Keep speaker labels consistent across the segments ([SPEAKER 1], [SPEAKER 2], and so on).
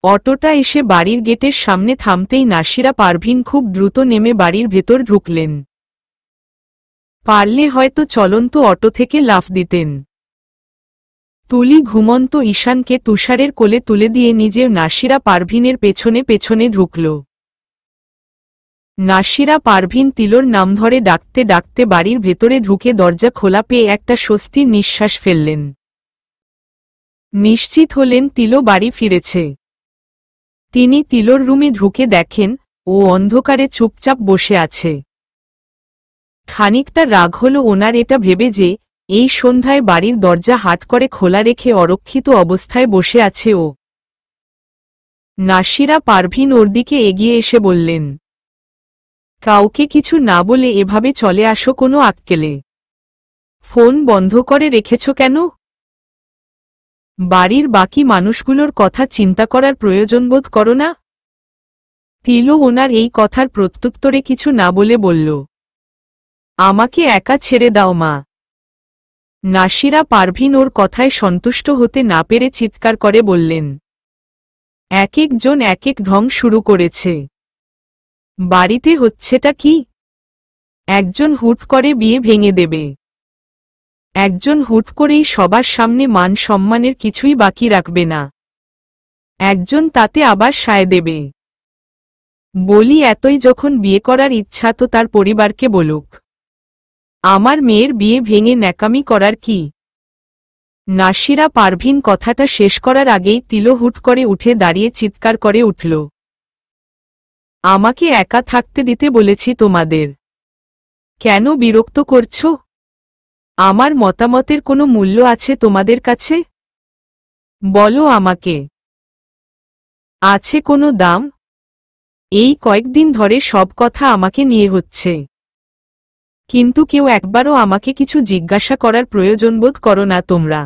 [SPEAKER 1] অটোটা এসে বাড়ির গেটের সামনে থামতেই নাসিরা পারভিন খুব দ্রুত নেমে বাড়ির ভেতর ঢুকলেন। পারলে হয়তো চলন্ত অটো থেকে লাফ দিতেন। তুলি ঘুমন্ত ঈশানকে তুষারের কোলে তুলে দিয়ে নিজেও নাসিরা পারভিনের পেছনে পেছনে ঢুকল। নাসিরা পারভিন তিলোর নাম ধরে ডাকতে ডাকতে বাড়ির ভেতরে ঢুকে দরজা খোলা পেয়ে একটা স্বস্তির নিঃশ্বাস ফেললেন। নিশ্চিত হলেন তিলো বাড়ি ফিরেছে। তিনি তিলোর রুমে ঢুকে দেখেন ও অন্ধকারে চুপচাপ বসে আছে। খানিকটা রাগ হল ওনার এটা ভেবে যে এই সন্ধ্যায় বাড়ির দরজা হাট করে খোলা রেখে অরক্ষিত অবস্থায় বসে আছে ও। নাসিরা পারভিন ওর দিকে এগিয়ে এসে বললেন, কাউকে কিছু না বলে এভাবে চলে আসো কোনো আক্কেলে? ফোন বন্ধ করে রেখেছ কেন? বাড়ির বাকি মানুষগুলোর কথা চিন্তা করার প্রয়োজন বোধ করো না? তিলো ওনার এই কথার প্রত্যুত্তরে কিছু না বলে বলল, আমাকে একা ছেড়ে দাও মা। নাসিরা পারভিন ওর কথায় সন্তুষ্ট হতে না পেরে চিৎকার করে বললেন, এক একজন এক এক ঢং শুরু করেছে। বাড়িতে হচ্ছেটা কি? একজন হুট করে বিয়ে ভেঙে দেবে, একজন হুট করেই সবার সামনে মান সম্মানের কিছুই বাকি রাখবে না, একজন তাতে আবার সায় দেবে। বলি এতই যখন বিয়ে করার ইচ্ছা তো তার পরিবারকে বলুক। আমার মেয়ের বিয়ে ভেঙে ন্যাকামি করার কি? নাসিরা পারভিন কথাটা শেষ করার আগেই তিলো হুট করে উঠে দাঁড়িয়ে চিৎকার করে উঠল, আমাকে একা থাকতে দিতে বলেছি তোমাদের, কেন বিরক্ত করছ? আমার মতামতের কোনো মূল্য আছে তোমাদের কাছে? বলো আমাকে, আছে কোনো দাম? এই কয়েকদিন ধরে সব কথা আমাকে নিয়ে হচ্ছে, কিন্তু কেউ একবারও আমাকে কিছু জিজ্ঞাসা করার প্রয়োজন বোধ করো না তোমরা।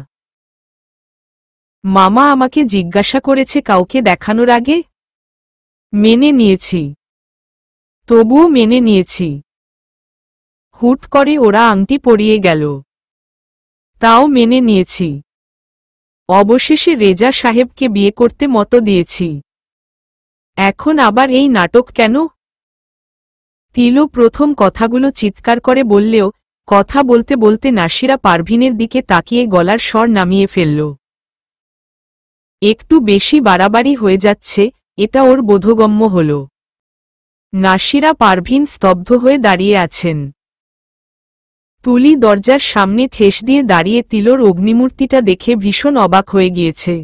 [SPEAKER 1] মামা আমাকে জিজ্ঞাসা করেছে কাউকে দেখানোর আগে, মেনে নিয়েছি, তবুও মেনে নিয়েছি। হুট করে ওরা আংটি পরিয়ে গেল, তাও মেনে নিয়েছি। অবশেষে রেজা সাহেবকে বিয়ে করতে মত দিয়েছি। এখন আবার এই নাটক কেন? তিলো প্রথম কথাগুলো চিৎকার করে বললেও কথা বলতে বলতে নাসিরা পারভিনের দিকে তাকিয়ে গলার স্বর নামিয়ে ফেলল। একটু বেশি বাড়াবাড়ি হয়ে যাচ্ছে, এটা ওর বোধগম্য হল। নাসিরা পারভিন স্তব্ধ হয়ে দাঁড়িয়ে আছেন। তুলি দরজার সামনে ঠেস দিয়ে দাঁড়িয়ে তিলোর অগ্নিমূর্তিটা দেখে ভীষণ অবাক হয়ে গিয়েছে।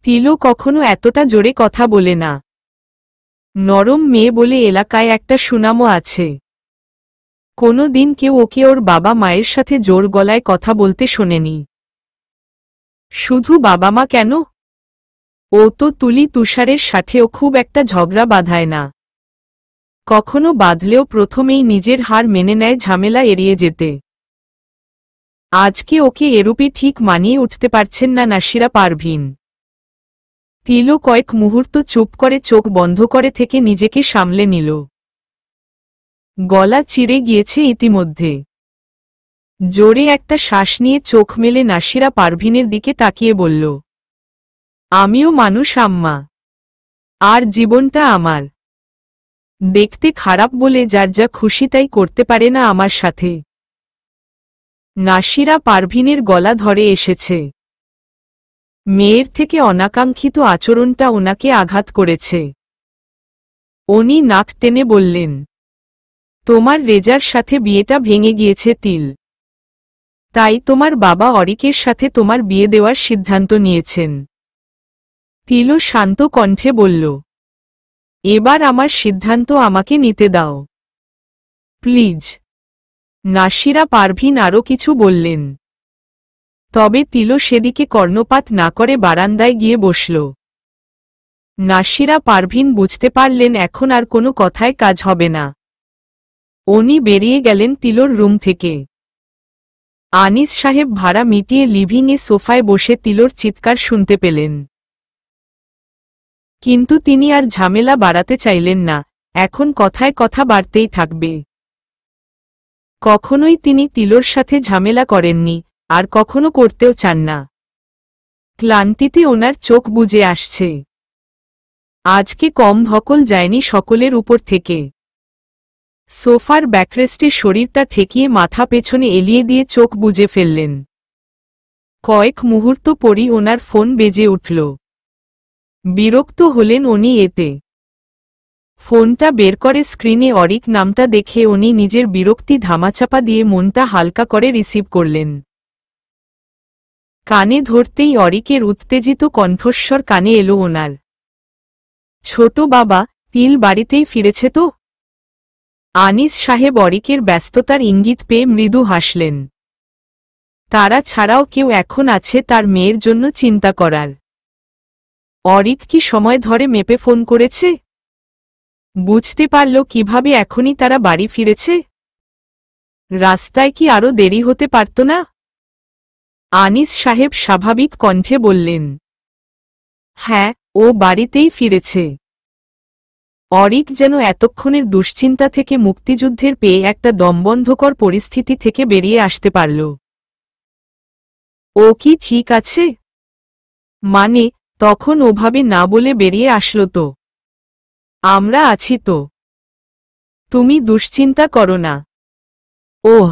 [SPEAKER 1] তিলো কখনো এতটা জোরে কথা বলে না। নরম মেয়ে বলে এলাকায় একটা সুনামও আছে। কোনো দিন কেউ ওকে ওর বাবা মায়ের সাথে জোর গলায় কথা বলতে শোনেনি। শুধু বাবা মা কেন, ও তো তুলি তুষারের সাথেও খুব একটা ঝগড়া বাঁধায় না। কখনো বাঁধলেও প্রথমেই নিজের হার মেনে নেয় ঝামেলা এড়িয়ে যেতে। আজকে ওকে এরূপে ঠিক মানিয়ে উঠতে পারছেন না নাসিরা পারভিন। তিলো কয়েক মুহূর্ত চুপ করে চোখ বন্ধ করে থেকে নিজেকে সামলে নিল। গলা চিরে গিয়েছে ইতিমধ্যে। জোরে একটা শ্বাস নিয়ে চোখ মেলে নাসিরা পারভিনের দিকে তাকিয়ে বলল, আমিও মানুষ আম্মা, আর জীবনটা আমার। দেখতে খারাপ বলে যার যা খুশি তাই করতে পারে না আমার সাথে। নাসিরা পারভিনের গলা ধরে এসেছে। মেয়ের থেকে অনাকাঙ্ক্ষিত আচরণটা ওনাকে আঘাত করেছে। উনি নাক টেনে বললেন, তোমার রেজার সাথে বিয়েটা ভেঙে গিয়েছে তিল, তাই তোমার বাবা অরিকের সাথে তোমার বিয়ে দেওয়ার সিদ্ধান্ত নিয়েছেন। তিলো শান্ত কণ্ঠে বলল, এবার আমার সিদ্ধান্ত আমাকে নিতে দাও প্লিজ। নাসিরা পারভিন আরও কিছু বললেন, তবে তিলো সেদিকে কর্ণপাত না করে বারান্দায় গিয়ে বসল। নাসিরা পারভিন বুঝতে পারলেন এখন আর কোনো কথায় কাজ হবে না। উনি বেরিয়ে গেলেন তিলোর রুম থেকে। আনিস সাহেব ভাড়া মিটিয়ে লিভিংয়ে সোফায় বসে তিলোর চিৎকার শুনতে পেলেন। কিন্তু তিনি আর ঝামেলা বাড়াতে চাইলেন না, এখন কথায় কথা বাড়তেই থাকবে। কখনোই তিনি তিলোর সাথে ঝামেলা করেননি, আর কখনো করতেও চান না। ক্লান্তিতে ওনার চোখ বুজে আসছে। আজকে কম ধকল যায়নি সকলের উপর থেকে। সোফার ব্যাকরেস্টে শরীরটা ঠেকিয়ে মাথা পেছনে এলিয়ে দিয়ে চোখ বুজে ফেললেন। কয়েক মুহূর্ত পরই ওনার ফোন বেজে উঠল। বিরক্ত হলেন উনি এতে। ফোনটা বের করে স্ক্রিনে অরিক নামটা দেখে উনি নিজের বিরক্তি ধামাচাপা দিয়ে মনটা হালকা করে রিসিভ করলেন। কানে ধরতেই অরিকের উত্তেজিত কণ্ঠস্বর কানে এলো ওনার। ছোট বাবা, তিল বাড়িতেই ফিরেছে তো? আনিস সাহেব অরিকের ব্যস্ততার ইঙ্গিত পেয়ে মৃদু হাসলেন। তারা ছাড়াও কেউ এখন আছে তার মেয়ের জন্য চিন্তা করার। অরিক কি সময় ধরে মেপে ফোন করেছে? বুঝতে পারল কিভাবে এখনই তারা বাড়ি ফিরেছে? রাস্তায় কি আরো দেরি হতে পারত না? আনিস সাহেব স্বাভাবিক কণ্ঠে বললেন, হ্যাঁ, ও বাড়িতেই ফিরেছে। অরিক যেন এতক্ষণের দুশ্চিন্তা থেকে মুক্তিযুদ্ধের পেয়ে একটা দমবন্ধকর পরিস্থিতি থেকে বেরিয়ে আসতে পারল। ও কি ঠিক আছে? মানে, তখন ওভাবে না বলে বেরিয়ে আসলো তো। আমরা আছি তো। তুমি দুশ্চিন্তা করো না। ওহ,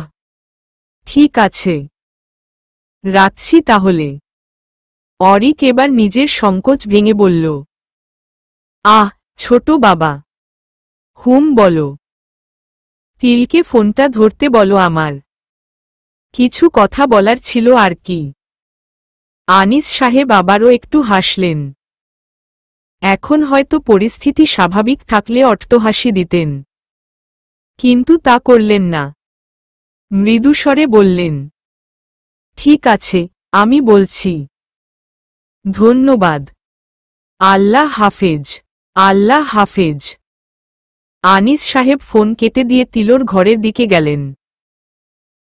[SPEAKER 1] ঠিক আছে, রাখছি তাহলে। অরিক এবার নিজের সংকোচ ভেঙে বলল, আহ, ছোট বাবা। বলো। তিলকে ফোনটা ধরতে বলো আমার। কিছু কথা বলার ছিল আর কি। আনিস সাহেব আবারও একটু হাসলেন। এখন হয়তো পরিস্থিতি স্বাভাবিক থাকলে অট্টহাসি দিতেন, কিন্তু তা করলেন না। মৃদুস্বরে বললেন, ঠিক আছে, আমি বলছি। ধন্যবাদ। আল্লাহ হাফেজ। আল্লাহ হাফেজ। আনিস সাহেব ফোন কেটে দিয়ে তিলোর ঘরের দিকে গেলেন।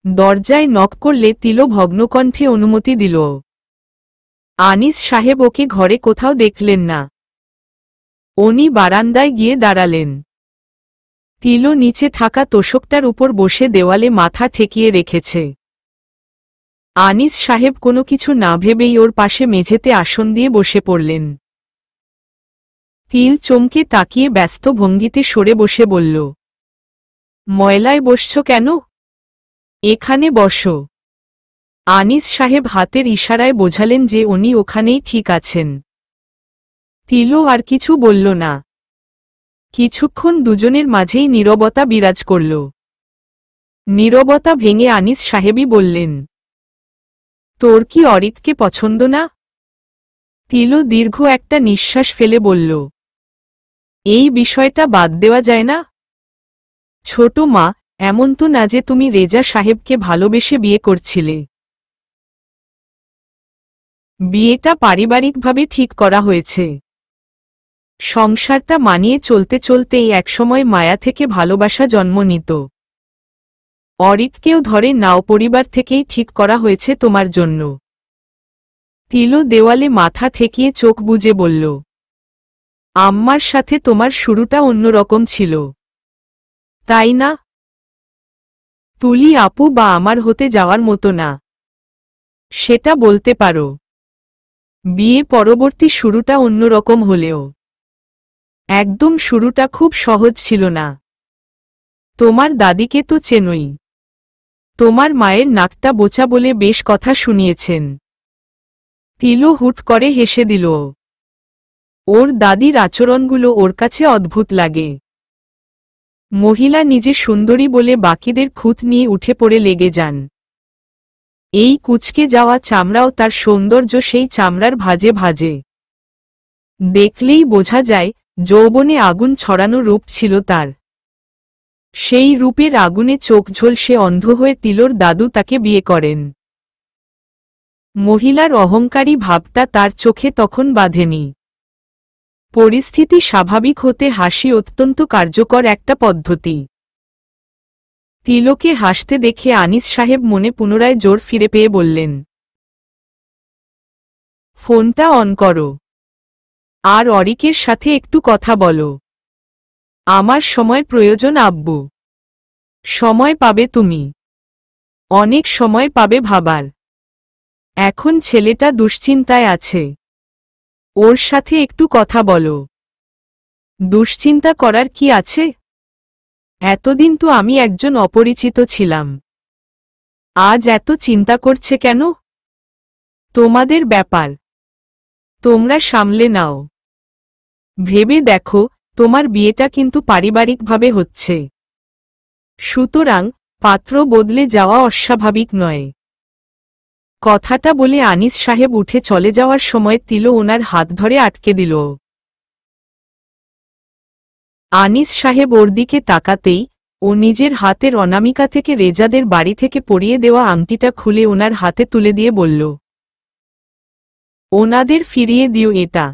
[SPEAKER 1] দরজায় নক করলে তিলো ভগ্নকণ্ঠে অনুমতি দিল। আনিস সাহেব ওকে ঘরে কোথাও দেখলেন না। উনি বারান্দায় গিয়ে দাঁড়ালেন। তিলো নিচে থাকা তোশকটার উপর বসে দেওয়ালে মাথা ঠেকিয়ে রেখেছে। আনিস সাহেব কোনো কিছু না ভেবেই ওর পাশে মেঝেতে আসন দিয়ে বসে পড়লেন। তিল চমকে তাকিয়ে ব্যস্ত ভঙ্গিতে সরে বসে বলল, ময়লায় বসছ কেন? এখানে বসো। আনিস সাহেব হাতের ইশারায় বোঝালেন যে উনি ওখানেই ঠিক আছেন। তিলো আর কিছু বলল না। কিছুক্ষণ দুজনের মাঝেই নীরবতা বিরাজ করল। নীরবতা ভেঙে আনিস সাহেবই বললেন, তোর কি অরিককে পছন্দ না? তিলো দীর্ঘ একটা নিঃশ্বাস ফেলে বলল, এই বিষয়টা বাদ দেওয়া যায় না? ছোট মা, এমন তো না যে তুমি রেজা সাহেবকে ভালোবেসে বিয়ে করছিলে। বিয়েটা পারিবারিকভাবে ঠিক করা হয়েছে। সংসারটা মানিয়ে চলতে চলতেই একসময় মায়া থেকে ভালোবাসা জন্ম নিত। অরিককেও ধরে নাও, পরিবার থেকেই ঠিক করা হয়েছে তোমার জন্য। তিলো দেওয়ালে মাথা ঠেকিয়ে চোখ বুজে বলল, আম্মার সাথে তোমার শুরুটা অন্যরকম ছিল, তাই না? তুলি আপু বা আমার হতে যাওয়ার মতো না, সেটা বলতে পারো। বিয়ে পরবর্তী শুরুটা অন্যরকম হলেও একদম শুরুটা খুব সহজ ছিল না। তোমার দাদিকে তো চেনই। তোমার মায়ের নাকটা বোচা বলে বেশ কথা শুনিয়েছেন। তিলো হুট করে হেসে দিল। ওর দাদির আচরণগুলো ওর কাছে অদ্ভুত লাগে। মহিলা নিজে সুন্দরী বলে বাকিদের খুঁত নিয়ে উঠে পড়ে লেগে যান। এই কুঁচকে যাওয়া চামড়াও তার সৌন্দর্য, সেই চামড়ার ভাজে ভাজে। দেখলেই বোঝা যায় যৌবনে আগুন ছড়ানো রূপ ছিল তার। সেই রূপের আগুনে চোখ ঝলসে অন্ধ হয়ে তিলোর দাদু তাকে বিয়ে করেন। মহিলার অহংকারী ভাবটা তার চোখে তখন বাঁধেনি। পরিস্থিতি স্বাভাবিক হতে হাসি অত্যন্ত কার্যকর একটা পদ্ধতি। তিলোকে হাসতে দেখে আনিস সাহেব মনে পুনরায় জোর ফিরে পেয়ে বললেন, ফোনটা অন করো, আর অরিকের সাথে একটু কথা বলো। আমার সময় প্রয়োজন আব্বু। সময় পাবে তুমি, অনেক সময় পাবে ভাবার। এখন ছেলেটা দুশ্চিন্তায় আছে। ওর সাথে একটু কথা বলো। দুশ্চিন্তা করার কি আছে? এতদিন তো আমি একজন অপরিচিত ছিলাম। আজ এত চিন্তা করছে কেন? তোমাদের ব্যাপার, তোমরা সামলে নাও। ভেবে দেখো, তোমার বিয়েটা কিন্তু পারিবারিকভাবে হচ্ছে। সুতরাং পাত্র বদলে যাওয়া অস্বাভাবিক নয়। কথাটা বলে আনিস সাহেব উঠে চলে যাওয়ার সময় তিলো ওনার হাত ধরে আটকে দিল। আনিস সাহেব ওর দিকে তাকাতেই ও নিজের হাতের অনামিকা থেকে রেজাদের বাড়ি থেকে পরিয়ে দেওয়া আংটিটা খুলে ওনার হাতে তুলে দিয়ে বলল, ওনাদের ফিরিয়ে দিও এটা।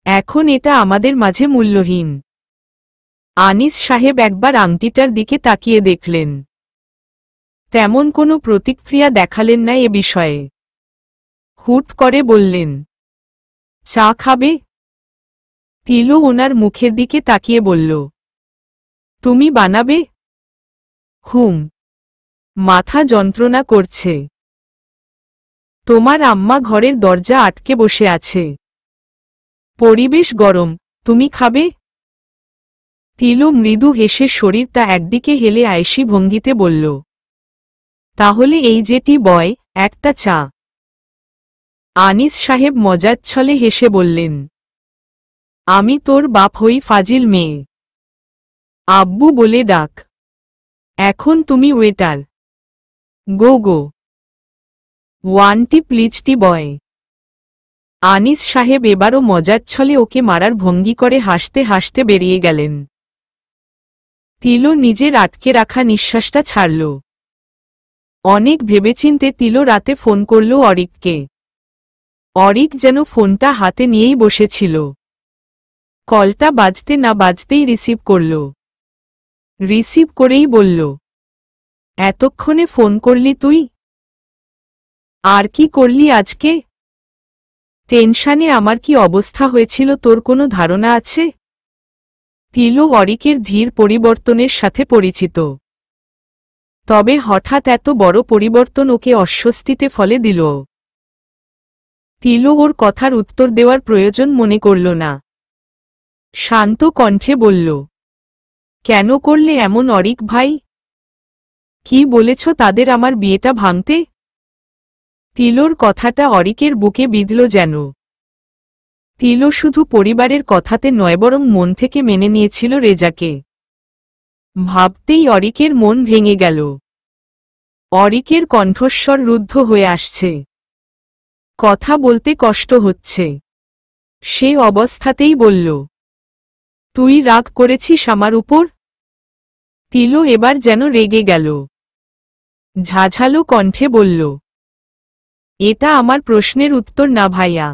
[SPEAKER 1] এখন এটা আমাদের মাঝে মূল্যহীন। আনিস সাহেব একবার আংটিটার দিকে তাকিয়ে দেখলেন। তেমন কোনো প্রতিক্রিয়া দেখালেন না এ বিষয়ে। হুট করে বললেন, চা খাবে? তিলো ওনার মুখের দিকে তাকিয়ে বলল, তুমি বানাবে? মাথা যন্ত্রণা করছে। তোমার আম্মা ঘরের দরজা আটকে বসে আছে। পরিবেশ গরম, তুমি খাবে? তিলো মৃদু হেসে শরীরটা একদিকে হেলে আয়েশি ভঙ্গিতে বলল, তাহলে এই যেটি বয়, একটা চা। আনিস সাহেব মজার ছলে হেসে বললেন, আমি তোর বাপ হই ফাজিল মেয়ে। আব্বু বলে ডাক। এখন তুমি ওয়েটার। গো গো। ওয়ানটি প্লিজটি বয়। আনিস সাহেব এবারও মজার ছলে ওকে মারার ভঙ্গি করে হাসতে হাসতে বেরিয়ে গেলেন। তিলো নিজের আটকে রাখা নিঃশ্বাসটা ছাড়ল। অনেক ভেবেচিন্তে তিলো রাতে ফোন করল অরিককে। অরিক যেন ফোনটা হাতে নিয়েই বসেছিল। কলটা বাজতে না বাজতেই রিসিভ করল। রিসিভ করেই বলল, এতক্ষণে ফোন করলি তুই? আর কি করলি আজকে? টেনশানে আমার কি অবস্থা হয়েছিল তোর কোনো ধারণা আছে? তিলো অরিকের ধীর পরিবর্তনের সাথে পরিচিত। তবে হঠাৎ এত বড় পরিবর্তন ওকে অস্বস্তিতে ফলে দিল। তিলো ওর কথার উত্তর দেওয়ার প্রয়োজন মনে করল না। শান্ত কণ্ঠে বলল, কেন করলে এমন অরিক ভাই? কি বলেছ তাদের আমার বিয়েটা ভাঙতে? তিলোর কথাটা অরিকের বুকে বিঁধল যেন। তিলো শুধু পরিবারের কথাতে নয় বরং মন থেকে মেনে নিয়েছিল রেজাকে। ভাবতেই অরিকের মন ভেঙে গেল। অরিকের কণ্ঠস্বর রুদ্ধ হয়ে আসছে। কথা বলতে কষ্ট হচ্ছে। সে অবস্থাতেই বলল, তুই রাগ করেছিস আমার উপর? তিলো এবার যেন রেগে গেল। ঝাঝালো কণ্ঠে বলল, এটা আমার প্রশ্নের উত্তর না ভাইয়া।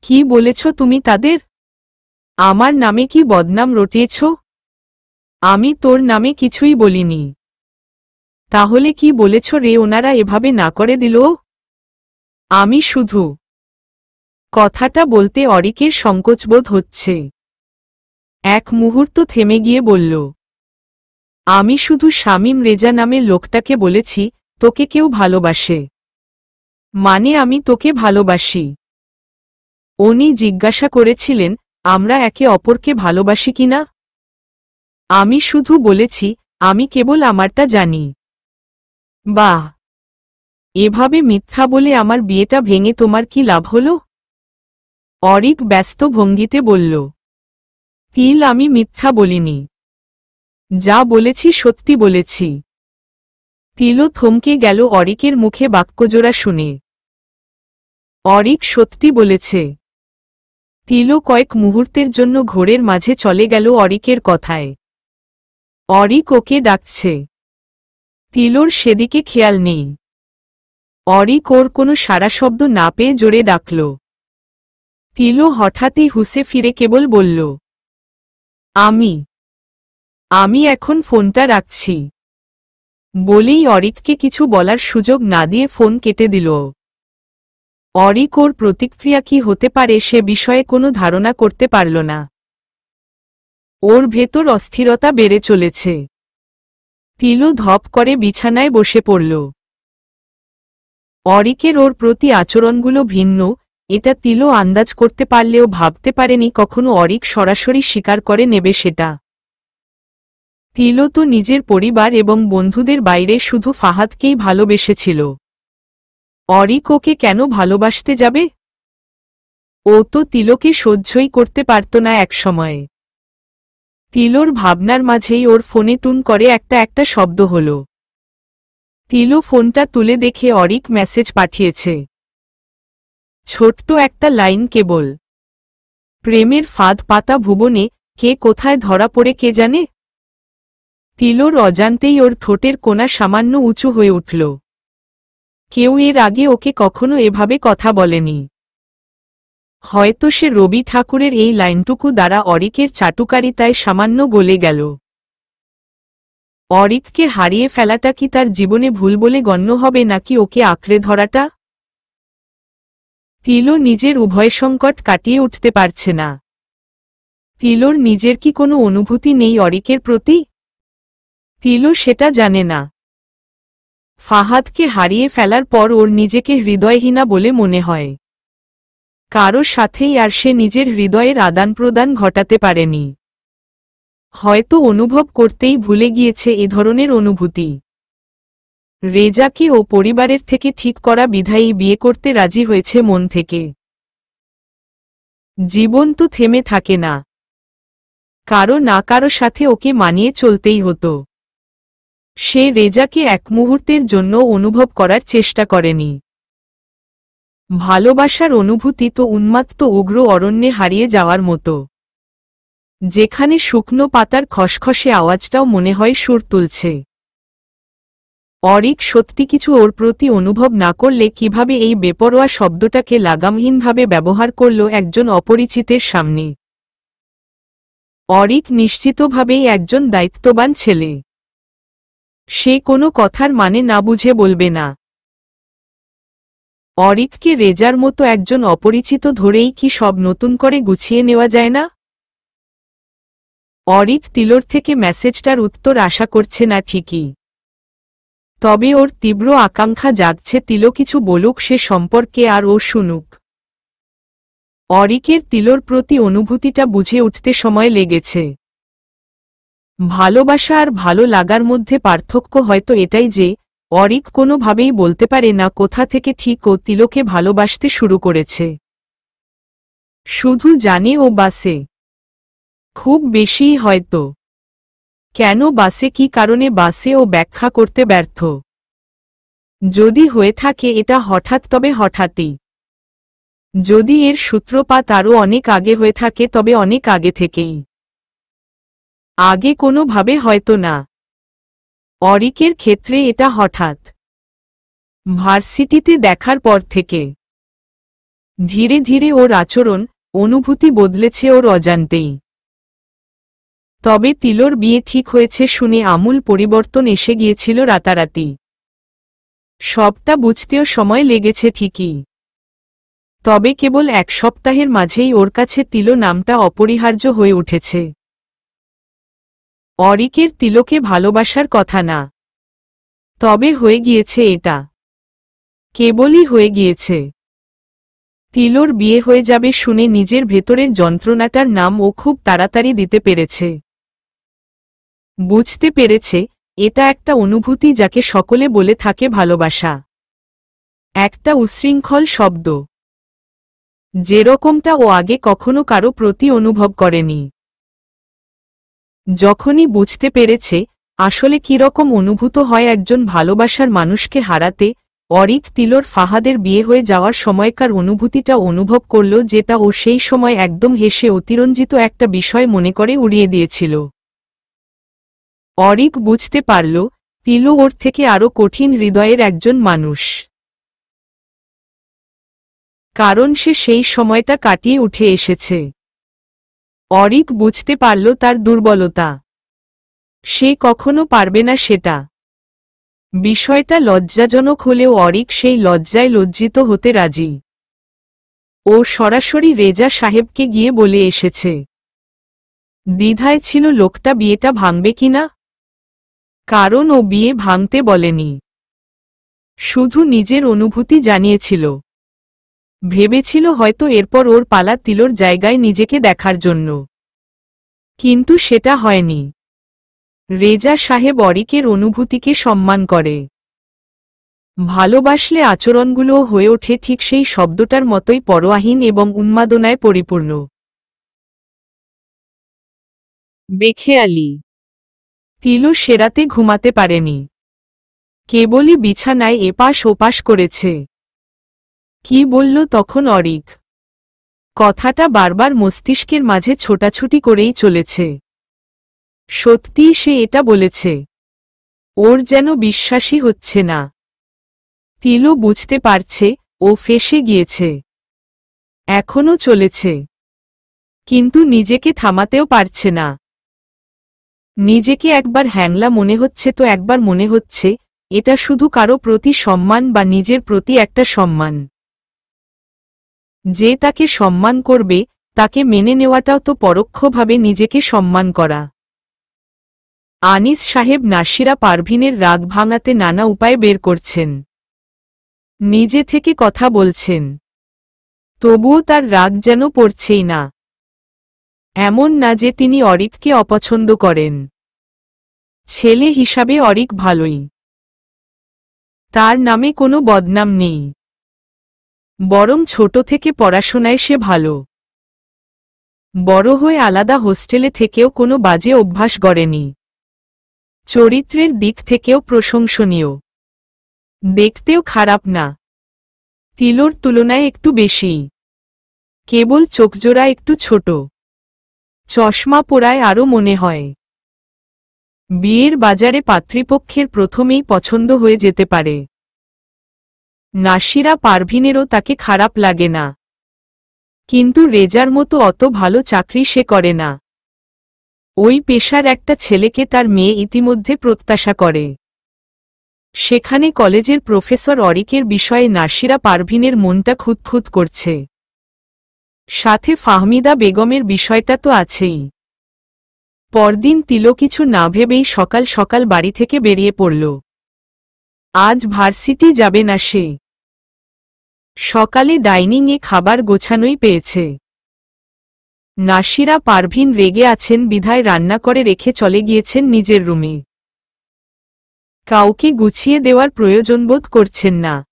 [SPEAKER 1] কি বলেছ তুমি তাদের? আমার নামে কি বদনাম রটিয়েছ? আমি তোর নামে কিছুই বলিনি। তাহলে কি বলেছ রে ওনারা এভাবে না করে দিল? আমি শুধু। কথাটা বলতে অরিকের সংকোচবোধ হচ্ছে। এক মুহূর্ত থেমে গিয়ে বলল, আমি শুধু শামীম রেজা নামের লোকটাকে বলেছি তোকে কেউ ভালোবাসে। মানে আমি তোকে ভালোবাসি। উনি জিজ্ঞাসা করেছিলেন আমরা একে অপরকে ভালোবাসি কিনা। আমি শুধু বলেছি আমি কেবল আমারটা জানি। বাহ, এভাবে মিথ্যা বলে আমার বিয়েটা ভেঙে তোমার কি লাভ হলো? অরিক ব্যস্ত ভঙ্গিতে বলল, তিল আমি মিথ্যা বলিনি। যা বলেছি সত্যি বলেছি। তিলো থমকে গেল অরিকের মুখে বাক্যজোড়া শুনে। অরিক সত্যি বলেছে। তিলো কয়েক মুহূর্তের জন্য ঘোরের মাঝে চলে গেল অরিকের কথায়। অরিক ওকে ডাকছে। তিলোর সেদিকে খেয়াল নেই। অরিক ওর কোনো সাড়া শব্দ না পেয়ে জোরে ডাকল। তিলো হঠাৎই হুঁসে ফিরে কেবল বলল, আমি এখন ফোনটা রাখছি। বলেই অরিককে কিছু বলার সুযোগ না দিয়ে ফোন কেটে দিল। অরিক ওর প্রতিক্রিয়া কি হতে পারে সে বিষয়ে কোনো ধারণা করতে পারল না। ওর ভেতর অস্থিরতা বেড়ে চলেছে। তিলো ধপ করে বিছানায় বসে পড়ল। অরিকের ওর প্রতি আচরণগুলো ভিন্ন, এটা তিলো আন্দাজ করতে পারলেও ভাবতে পারেনি কখনো অরিক সরাসরি স্বীকার করে নেবে সেটা। তিলো তো নিজের পরিবার এবং বন্ধুদের বাইরে শুধু ফাহাদকেই ভালোবেসেছিল। অরিক ওকে কেন ভালোবাসতে যাবে? ও তো তিলোকে সহ্যই করতে পারত না একসময়ে। তিলোর ভাবনার মাঝেই ওর ফোনে টুন করে একটা শব্দ হল। তিলো ফোনটা তুলে দেখে অরিক মেসেজ পাঠিয়েছে। ছোট্ট একটা লাইন কেবল, প্রেমের ফাঁদ পাতা ভুবনে, কে কোথায় ধরা পড়ে কে জানে। তিলোর অজান্তেই ওর ঠোঁটের কোণা সামান্য উঁচু হয়ে উঠল। কেউ এর আগে ওকে কখনো এভাবে কথা বলেনি। হয়তো সে রবি ঠাকুরের এই লাইনটুকু দ্বারা অরিকের চাটুকারিতায় সামান্য গলে গেল। অরিককে হারিয়ে ফেলাটা কি তার জীবনে ভুল বলে গণ্য হবে নাকি ওকে আঁকড়ে ধরাটা? তিলো নিজের উভয় সংকট কাটিয়ে উঠতে পারছে না। তিলোর নিজের কি কোনো অনুভূতি নেই অরিকের প্রতি? তিলো সেটা জানে না। ফাহাদকে হারিয়ে ফেলার পর ওর নিজেকে হৃদয়হীনা বলে মনে হয়। কারো সাথেই আর সে নিজের হৃদয়ের আদান প্রদান ঘটাতে পারেনি। হয়তো অনুভব করতেই ভুলে গিয়েছে এ ধরনের অনুভূতি। রেজাকে ও পরিবারের থেকে ঠিক করা বিধায়ী বিয়ে করতে রাজি হয়েছে মন থেকে। জীবন তো থেমে থাকে না, কারো না কারো সাথে ওকে মানিয়ে চলতেই হতো। সে রেজাকে এক মুহূর্তের জন্য অনুভব করার চেষ্টা করেনি। ভালোবাসার অনুভূতি তো উন্মাত্ত উগ্র অরণ্যে হারিয়ে যাওয়ার মতো, যেখানে শুকনো পাতার খসখসে আওয়াজটাও মনে হয় সুর তুলছে। অরিক সত্যি কিছু ওর প্রতি অনুভব না করলে কিভাবে এই বেপরোয়া শব্দটাকে লাগামহীনভাবে ব্যবহার করল একজন অপরিচিতের সামনে? অরিক নিশ্চিতভাবেই একজন দায়িত্ববান ছেলে। সে কোনো কথার মানে না বুঝে বলবে না। অরিককে রেজার মতো একজন অপরিচিত ধরেই কি সব নতুন করে গুছিয়ে নেওয়া যায় না? অরিক তিলোর থেকে মেসেজটার উত্তর আশা করছে না ঠিকই, তবে ওর তীব্র আকাঙ্ক্ষা জাগছে তিলো কিছু বলুক সে সম্পর্কে আর ও শুনুক। অরিকের তিলোর প্রতি অনুভূতিটা বুঝে উঠতে সময় লেগেছে। ভালোবাসা আর ভালো লাগার মধ্যে পার্থক্য হয়তো এটাই যে অরিক কোনোভাবেই বলতে পারে না কোথা থেকে ঠিক ও তিলোকে ভালোবাসতে শুরু করেছে। শুধু জানে ও বাসে, খুব বেশিই হয়তো। কেন বাসে, কি কারণে বাসে ও ব্যাখ্যা করতে ব্যর্থ। যদি হয়ে থাকে এটা হঠাৎ, তবে হঠাৎই। যদি এর সূত্রপাত আরও অনেক আগে হয়ে থাকে তবে অনেক আগে থেকেই। আগে কোনোভাবে হয়তো না। অরিকের ক্ষেত্রে এটা হঠাৎ, ভার্সিটিতে দেখার পর থেকে। ধীরে ধীরে ওর আচরণ, অনুভূতি বদলেছে ওর অজান্তেই। তবে তিলোর বিয়ে ঠিক হয়েছে শুনে আমূল পরিবর্তন এসে গিয়েছিল রাতারাতি। সবটা বুঝতেও সময় লেগেছে ঠিকই, তবে কেবল এক সপ্তাহের মাঝেই ওর কাছে তিলো নামটা অপরিহার্য হয়ে উঠেছে। অরিকের তিলোকে ভালোবাসার কথা না, তবে হয়ে গিয়েছে এটা, কেবলই হয়ে গিয়েছে। তিলোর বিয়ে হয়ে যাবে শুনে নিজের ভেতরের যন্ত্রণাটার নাম ও খুব তাড়াতাড়ি দিতে পেরেছে। বুঝতে পেরেছে এটা একটা অনুভূতি যাকে সকলে বলে থাকে ভালোবাসা। একটা উচ্ছৃঙ্খল শব্দ, যেরকমটা ও আগে কখনো কারো প্রতি অনুভব করেনি। যখনই বুঝতে পেরেছে আসলে কিরকম অনুভূত হয় একজন ভালোবাসার মানুষকে হারাতে, অরিক তিলোর ফাহাদের বিয়ে হয়ে যাওয়ার সময়কার অনুভূতিটা অনুভব করল, যেটা ও সেই সময় একদম হেসে অতিরঞ্জিত একটা বিষয় মনে করে উড়িয়ে দিয়েছিল। অরিক বুঝতে পারল তিলো ওর থেকে আরও কঠিন হৃদয়ের একজন মানুষ, কারণ সে সেই সময়টা কাটিয়ে উঠে এসেছে। অরিক বুঝতে পারল তার দুর্বলতা, সে কখনো পারবে না সেটা। বিষয়টা লজ্জাজনক হলেও অরিক সেই লজ্জায় লজ্জিত হতে রাজি। ও সরাসরি রেজা সাহেবকে গিয়ে বলে এসেছে। দ্বিধায় ছিল লোকটা বিয়েটা ভাঙবে কিনা, কারণ ও বিয়ে ভাঙতে বলেনি। শুধু নিজের অনুভূতি জানিয়েছিল। ভেবেছিল হয়তো এরপর ওর পালা তিলোর জায়গায় নিজেকে দেখার জন্য। কিন্তু সেটা হয়নি। রেজা সাহেব অরিকের অনুভূতিকে সম্মান করে। ভালোবাসলে আচরণগুলো হয়ে ওঠে ঠিক সেই শব্দটার মতোই পরোয়াহীন এবং উন্মাদনায় পরিপূর্ণ। বেখেয়ালি। তিলো সে রাতে ঘুমাতে পারেনি। কেবলই বিছানায় এপাশ ওপাশ করেছে। কি বলল তখন অরিক? কথাটা বারবার মস্তিষ্কের মাঝে ছোটাছুটি করেই চলেছে। সত্যিই সে এটা বলেছে? ওর যেন বিশ্বাসই হচ্ছে না। তিলো বুঝতে পারছে ও ফেঁসে গিয়েছে। এখনো চলেছে, কিন্তু নিজেকে থামাতেও পারছে না। নিজেকে একবার হ্যাংলা মনে হচ্ছে তো একবার মনে হচ্ছে এটা শুধু কারো প্রতি সম্মান বা নিজের প্রতি একটা সম্মান। যে তাকে সম্মান করবে তাকে মেনে নেওয়াটাও তো পরোক্ষভাবে নিজেকে সম্মান করা। আনিস সাহেব নাসিরা পারভিনের রাগ ভাঙাতে নানা উপায় বের করছেন। নিজে থেকে কথা বলছেন, তবুও তার রাগ যেন পড়ছেই না। এমন না যে তিনি অরিককে অপছন্দ করেন। ছেলে হিসাবে অরিক ভালোই। তার নামে কোনো বদনাম নেই। বরং ছোট থেকে পড়াশোনায় সে ভালো। বড় হয়ে আলাদা হোস্টেলে থেকেও কোনো বাজে অভ্যাস গড়েনি। চরিত্রের দিক থেকেও প্রশংসনীয়। দেখতেও খারাপ না। তিলোর তুলনায় একটু বেশি। কেবল চোখজোড়া একটু ছোট। চশমা পরায় আরও মনে হয়। বিয়ের বাজারে পাত্রীপক্ষের প্রথমেই পছন্দ হয়ে যেতে পারে। নাসিরা পারভিনেরও তাকে খারাপ লাগে না। কিন্তু রেজার মতো অত ভালো চাকরি সে করে না। ওই পেশার একটা ছেলেকে তার মেয়ে ইতিমধ্যে প্রত্যাশা করে। সেখানে কলেজের প্রফেসর অরিকের বিষয়ে নাসিরা পারভিনের মনটা খুঁতখুত করছে। সাথে ফাহমিদা বেগমের বিষয়টা তো আছেই। পরদিন তিলো কিছু না ভেবেই সকাল সকাল বাড়ি থেকে বেরিয়ে পড়ল। আজ ভার্সিটি যাবে না সে। সকালে ডাইনিংয়ে খাবার গোছানোই পেয়েছে। নাসিরা পারভিন রেগে আছেন বিধায় রান্না করে রেখে চলে গিয়েছেন নিজের রুমে। কাউকে গুছিয়ে দেওয়ার প্রয়োজন বোধ করছেন না।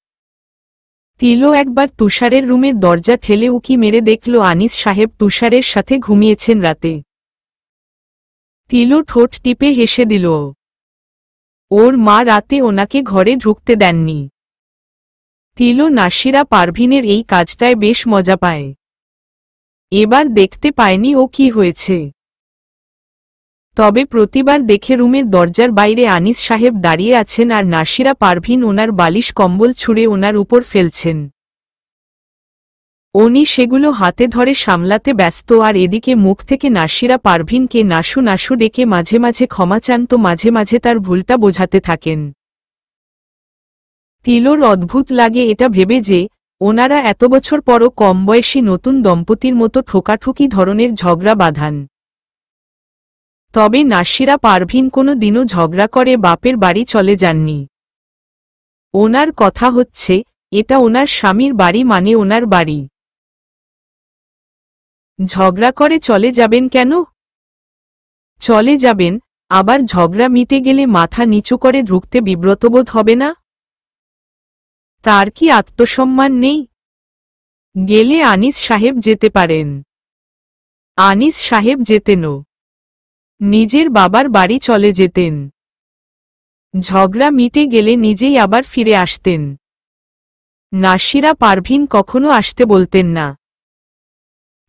[SPEAKER 1] তিলো একবার তুষারের রুমের দরজা ঠেলে উকি মেরে দেখল আনিস সাহেব তুষারের সাথে ঘুমিয়েছেন রাতে। তিলো ঠোঁট টিপে হেসে দিল। ওর মা রাতে ওনাকে ঘরে ঢুকতে দেননি। তিলো নাসিরা পারভিনের এই কাজটায় বেশ মজা পায়। এবার দেখতে পায়নি ও কি হয়েছে। তবে প্রতিবার দেখে রুমের দরজার বাইরে আনিস সাহেব দাঁড়িয়ে আছেন আর নাসিরা পারভিন ওনার বালিশ কম্বল ছুঁড়ে ওনার উপর ফেলছেন। উনি সেগুলো হাতে ধরে সামলাতে ব্যস্ত আর এদিকে মুখ থেকে নাসিরা পারভিনকে নাসু নাসু ডেকে মাঝে মাঝে ক্ষমা চান তো মাঝে মাঝে তার ভুলটা বোঝাতে থাকেন। তিলোর অদ্ভুত লাগে এটা ভেবে যে ওনারা এত বছর পরও কম বয়সী নতুন দম্পতির মতো ঠোকাঠুকি ধরনের ঝগড়া বাঁধান। তবে নাসিরা পারভিন কোনো দিনও ঝগড়া করে বাপের বাড়ি চলে যাননি। ওনার কথা হচ্ছে এটা ওনার স্বামীর বাড়ি মানে ওনার বাড়ি। ঝগড়া করে চলে যাবেন কেন? চলে যাবেন, আবার ঝগড়া মিটে গেলে মাথা নিচু করে ঢুকতে বিব্রতবোধ হবে না? তার কি আত্মসম্মান নেই? গেলে আনিস সাহেব যেতে পারেন। আনিস সাহেব যেতেনও। নিজের বাবার বাড়ি চলে যেতেন। ঝগড়া মিটে গেলে নিজেই আবার ফিরে আসতেন। নাসিরা পারভিন কখনো আসতে বলতেন না।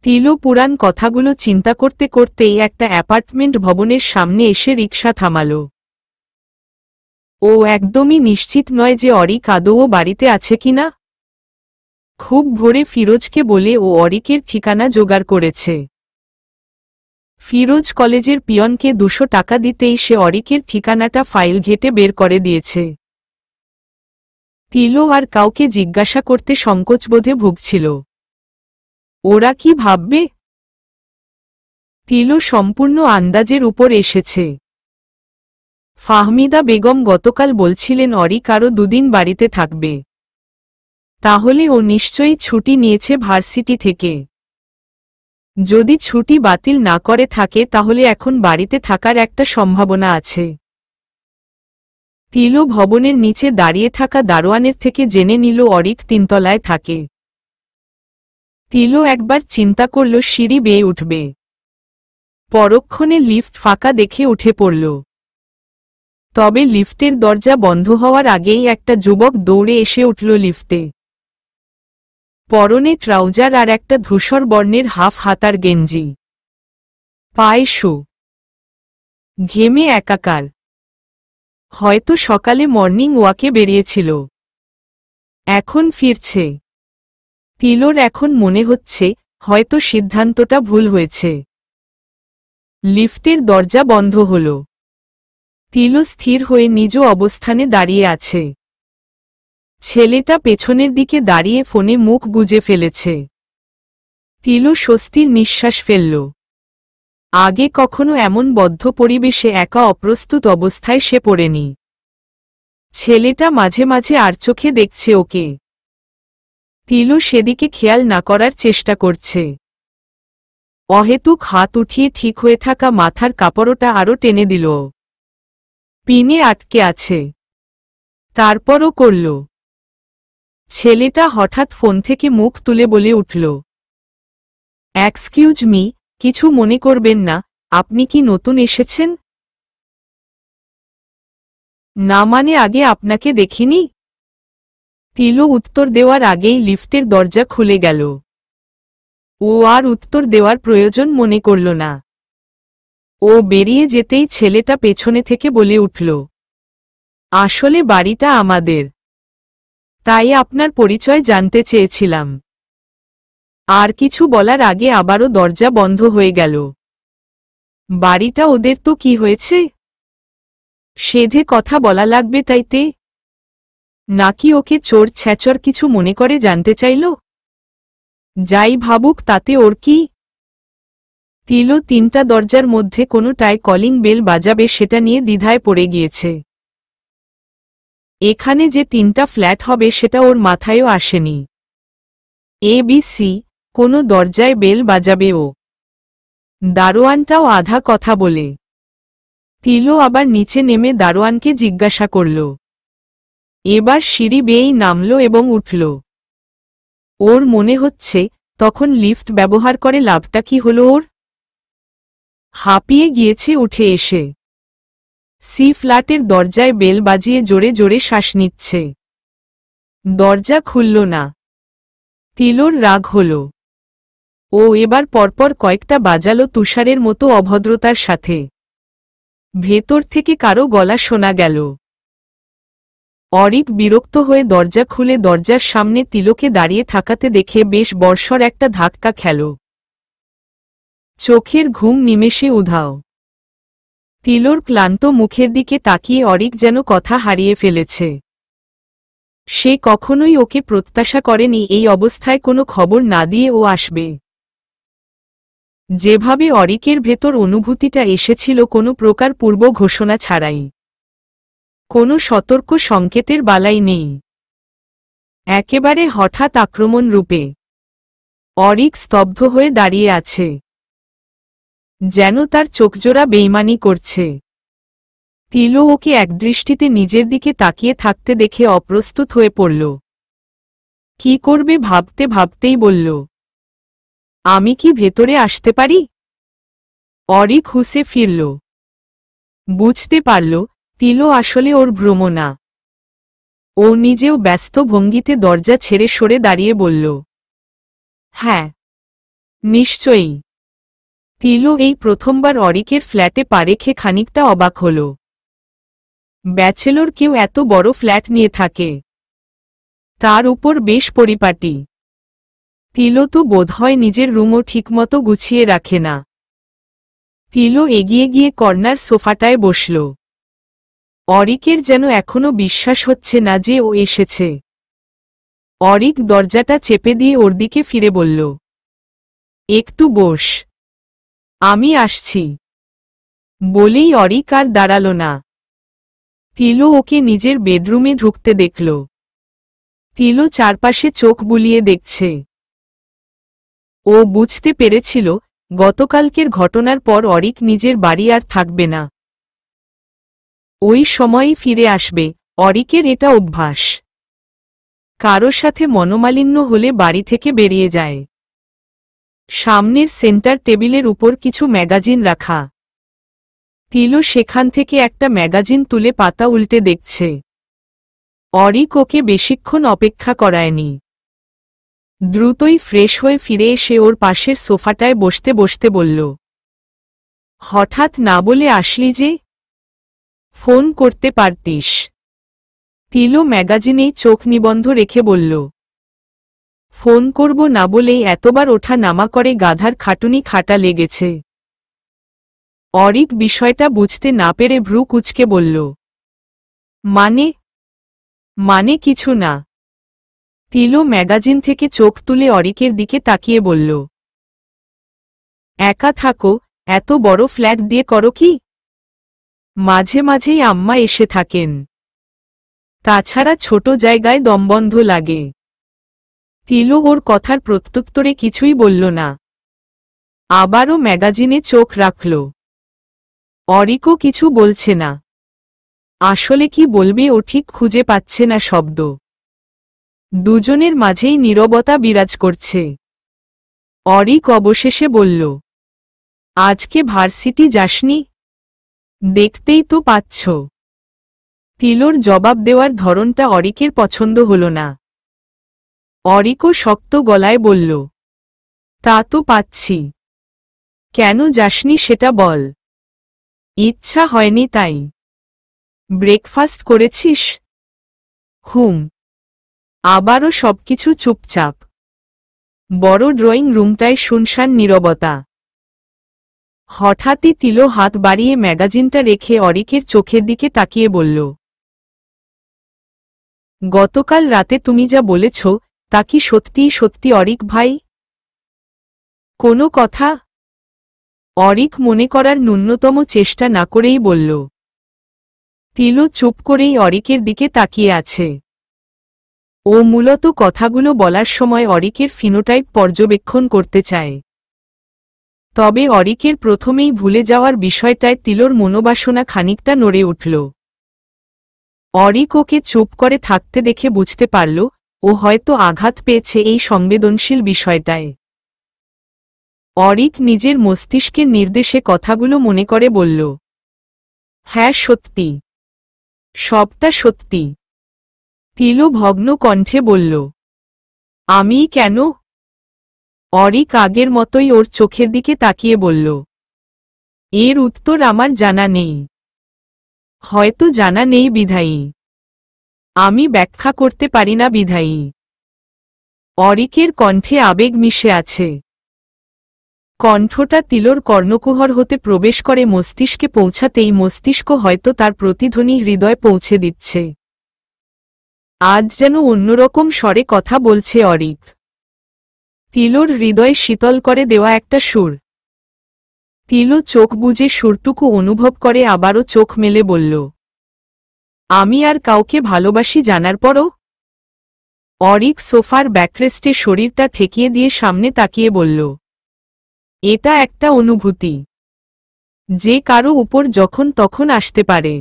[SPEAKER 1] তিলো পুরান কথাগুলো চিন্তা করতে করতেই একটা অ্যাপার্টমেন্ট ভবনের সামনে এসে রিকশা থামালো। ও একদমই নিশ্চিত নয় যে অরিক আদৌ বাড়িতে আছে কিনা। খুব ভোরে ফিরোজকে বলে ও অরিকের ঠিকানা জোগাড় করেছে। ফিরোজ কলেজের পিয়নকে 200 টাকা দিতেই সে অরিকের ঠিকানাটা ফাইল ঘেটে বের করে দিয়েছে। তিলো আর কাউকে জিজ্ঞাসা করতে সংকোচবোধে ভুগছিল। ওরা কি ভাববে? তিলো সম্পূর্ণ আন্দাজের উপর এসেছে। ফাহমিদা বেগম গতকাল বলছিলেন অরিক আরও 2 দিন বাড়িতে থাকবে। তাহলে ও নিশ্চয়ই ছুটি নিয়েছে ভার্সিটি থেকে। যদি ছুটি বাতিল না করে থাকে তাহলে এখন বাড়িতে থাকার একটা সম্ভাবনা আছে। তিলো ভবনের নিচে দাঁড়িয়ে থাকা দারোয়ানের থেকে জেনে নিল অরিক 3 তলায় থাকে। তিলো একবার চিন্তা করল সিঁড়ি বেয়ে উঠবে। পরক্ষণে লিফট ফাঁকা দেখে উঠে পড়ল। তবে লিফটের দরজা বন্ধ হওয়ার আগেই একটা যুবক দৌড়ে এসে উঠল লিফটে। পরনে ট্রাউজার আর একটা ধূসর বর্ণের হাফ হাতার গেঞ্জি, পায়ে শু, ঘেমে একাকার। হয়তো সকালে মর্নিং ওয়াকে বেরিয়েছিল, এখন ফিরছে। তিলোর এখন মনে হচ্ছে হয়তো সিদ্ধান্তটা ভুল হয়েছে। লিফটের দরজা বন্ধ হল। তিলো স্থির হয়ে নিজ অবস্থানে দাঁড়িয়ে আছে। ছেলেটা পেছনের দিকে দাঁড়িয়ে ফোনে মুখ গুজে ফেলেছে। তিলো স্বস্তির নিঃশ্বাস ফেলল। আগে কখনো এমন বদ্ধ পরিবেশে একা অপ্রস্তুত অবস্থায় সে পড়েনি। ছেলেটা মাঝে মাঝে আর চোখে দেখছে ওকে। তিলো সেদিকে খেয়াল না করার চেষ্টা করছে। অহেতুক হাত উঠিয়ে ঠিক হয়ে থাকা মাথার কাপড়টা আরও টেনে দিল। পিনে আটকে আছে, তারপরও করল। ছেলেটা হঠাৎ ফোন থেকে মুখ তুলে বলে উঠল, এক্সকিউজ মি, কিছু মনে করবেন না, আপনি কি নতুন এসেছেন? না মানে আগে আপনাকে দেখিনি। তিলো উত্তর দেওয়ার আগেই লিফটের দরজা খুলে গেল। ও আর উত্তর দেওয়ার প্রয়োজন মনে করল না। ও বেরিয়ে যেতেই ছেলেটা পেছনে থেকে বলে উঠল, আসলে বাড়িটা আমাদের, তাই আপনার পরিচয় জানতে চেয়েছিলাম। আর কিছু বলার আগে আবারও দরজা বন্ধ হয়ে গেল। বাড়িটা ওদের তো কি হয়েছে? সেধে কথা বলা লাগবে তাইতে? নাকি ওকে চোর ছ্যাচর কিছু মনে করে জানতে চাইল? যাই ভাবুক তাতে ওর কি? তিলো 3টা দরজার মধ্যে কোনোটায় কলিং বেল বাজাবে সেটা নিয়ে দ্বিধায় পড়ে গিয়েছে। এখানে যে 3টা ফ্ল্যাট হবে সেটা ওর মাথায়ও আসেনি। এ বি সি, কোনো দরজায় বেল বাজাবে ও। দারোয়ানটাও আধা কথা বলে। তিলো আবার নিচে নেমে দারোয়ানকে জিজ্ঞাসা করল। এবার সিঁড়ি বেয়েই নামল এবং উঠল। ওর মনে হচ্ছে তখন লিফট ব্যবহার করে লাভটা কি হলো ওর? হাঁপিয়ে গিয়েছে উঠে এসে। সি ফ্ল্যাটের দরজায় বেল বাজিয়ে জোরে জোরে শ্বাস নিচ্ছে। দরজা খুলল না। তিলোর রাগ হল। ও এবার পরপর কয়েকটা বাজালো তুষারের মতো অভদ্রতার সাথে। ভেতর থেকে কারো গলা শোনা গেল। অরিক বিরক্ত হয়ে দরজা খুলে দরজার সামনে তিলোকে দাঁড়িয়ে থাকাতে দেখে বেশ বর্ষর একটা ধাক্কা খেল। চোখের ঘুম নিমেষে উধাও। তিলোর ক্লান্ত মুখের দিকে তাকিয়ে অরিক যেন কথা হারিয়ে ফেলেছে। সে কখনোই ওকে প্রত্যাশা করেনি এই অবস্থায় কোনো খবর না দিয়ে ও আসবে। যেভাবে অরিকের ভেতর অনুভূতিটা এসেছিল কোনো প্রকার পূর্ব ঘোষণা ছাড়াই। কোনো সতর্ক সংকেতের বালাই নেই। একেবারে হঠাৎ আক্রমণ রূপে। অরিক স্তব্ধ হয়ে দাঁড়িয়ে আছে। যেন তার চোখজোড়া বেইমানি করছে। তিলো ওকে একদৃষ্টিতে নিজের দিকে তাকিয়ে থাকতে দেখে অপ্রস্তুত হয়ে পড়ল। কি করবে ভাবতে ভাবতেই বলল, আমি কি ভেতরে আসতে পারি? অরিক হুঁসে ফিরল। বুঝতে পারল তিলো আসলে ওর ভ্রম না। ও নিজেও ব্যস্ত ভঙ্গিতে দরজা ছেড়ে সরে দাঁড়িয়ে বলল, হ্যাঁ, নিশ্চয়ই। তিলো এই প্রথমবার অরিকের ফ্ল্যাটে পা রেখে খানিকটা অবাক হল। ব্যাচেলর কেউ এত বড় ফ্ল্যাট নিয়ে থাকে, তার উপর বেশ পরিপাটি। তিলো তো বোধহয় নিজের রুমও ঠিকমতো গুছিয়ে রাখে না। তিলো এগিয়ে গিয়ে কর্নার সোফাটায় বসল। অরিকের যেন এখনো বিশ্বাস হচ্ছে না যে ও এসেছে। অরিক দরজাটা চেপে দিয়ে ওর দিকে ফিরে বলল, একটু বস, আমি আসছি। বলেই অরিক আর দাঁড়াল না। তিলো ওকে নিজের বেডরুমে ঢুকতে দেখল। তিলো চারপাশে চোখ বুলিয়ে দেখছে। ও বুঝতে পেরেছিল গতকালকের ঘটনার পর অরিক নিজের বাড়ি আর থাকবে না। ওই সময়ই ফিরে আসবে। অরিকের এটা অভ্যাস। কারো সাথে মনোমালিন্য হলে বাড়ি থেকে বেরিয়ে যায়। সামনের সেন্টার টেবিলের উপর কিছু ম্যাগাজিন রাখা। তিলো সেখান থেকে একটা ম্যাগাজিন তুলে পাতা উল্টে দেখছে। অরিক ওকে বেশিক্ষণ অপেক্ষা করায়নি। দ্রুতই ফ্রেশ হয়ে ফিরে এসে ওর পাশের সোফাটায় বসতে বসতে বলল, হঠাৎ না বলে আসলি যে? ফোন করতে পারতিস। তিলো ম্যাগাজিনেই চোখ নিবন্ধ রেখে বলল, ফোন করব না বলেই এতবার ওঠা নামা করে গাধার খাটুনি খাটা লেগেছে। অরিক বিষয়টা বুঝতে না পেরে ভ্রু কুঁচকে বলল, মানে কিছু না। তিলো ম্যাগাজিন থেকে চোখ তুলে অরিকের দিকে তাকিয়ে বলল, একা থাকো, এত বড় ফ্ল্যাট দিয়ে করো কি? মাঝে মাঝেই আম্মা এসে থাকেন। তাছাড়া ছোট জায়গায় দমবন্ধ লাগে। তিলো ওর কথার প্রত্যুত্তরে কিছুই বলল না। আবারও ম্যাগাজিনে চোখ রাখল। অরিকও কিছু বলছে না। আসলে কি বলবে ও ঠিক খুঁজে পাচ্ছে না শব্দ। দুজনের মাঝেই নীরবতা বিরাজ করছে। অরিক অবশেষে বলল, আজকে ভার্সিটি যাসনি? দেখতেই তো পাচ্ছ। তিলোর জবাব দেওয়ার ধরনটা অরিকের পছন্দ হল না। অরিকও শক্ত গলায় বলল, তা তো পাচ্ছি। কেন যাসনি সেটা বল। ইচ্ছা হয়নি তাই। ব্রেকফাস্ট করেছিস? হুম। আবারও সবকিছু চুপচাপ। বড় ড্রয়িং রুমটায় শুনশান নীরবতা। হঠাৎই তিলো হাত বাড়িয়ে ম্যাগাজিনটা রেখে অরিকের চোখের দিকে তাকিয়ে বলল, গতকাল রাতে তুমি যা বলেছ তা কি সত্যিই সত্যি অরিক ভাই? কোনো কথা? অরিক মনে করার ন্যূনতম চেষ্টা না করেই বলল। তিলো চুপ করেই অরিকের দিকে তাকিয়ে আছে। ও মূলত কথাগুলো বলার সময় অরিকের ফিনোটাইপ পর্যবেক্ষণ করতে চায়। তবে অরিকের প্রথমেই ভুলে যাওয়ার বিষয়টায় তিলোর মনোবাসনা খানিকটা নড়ে উঠল। অরিক ওকে চুপ করে থাকতে দেখে বুঝতে পারল ও হয়তো আঘাত পেয়েছে এই সংবেদনশীল বিষয়টায়। অরিক নিজের মস্তিষ্কের নির্দেশে কথাগুলো মনে করে বলল, হ্যাঁ সত্যি, সবটা সত্যি। তিলো ভগ্ন কণ্ঠে বলল, আমি কেন? অরিক আগের মতোই ওর চোখের দিকে তাকিয়ে বলল, এর উত্তর আমার জানা নেই। হয়তো জানা নেই বিধায়ী। আমি ব্যাখ্যা করতে পারি না বিধায়ী। অরিকের কণ্ঠে আবেগ মিশে আছে। কণ্ঠটা তিলোর কর্ণকুহর হতে প্রবেশ করে মস্তিষ্কে পৌঁছাতেই মস্তিষ্ক হয়তো তার প্রতিধ্বনি হৃদয় পৌঁছে দিচ্ছে। আজ যেন অন্যরকম স্বরে কথা বলছে অরিক। তিলোর হৃদয় শীতল করে দেওয়া একটা সুর। তিলো চোখ বুজে সুরটুকু অনুভব করে আবারও চোখ মেলে বলল, আমি আর কাউকে ভালোবাসি জানার পরও? অরিক সোফার ব্যাকরেস্টে শরীরটা ঠেকিয়ে দিয়ে সামনে তাকিয়ে বলল, এটা একটা অনুভূতি, যে কারো উপর যখন তখন আসতে পারে।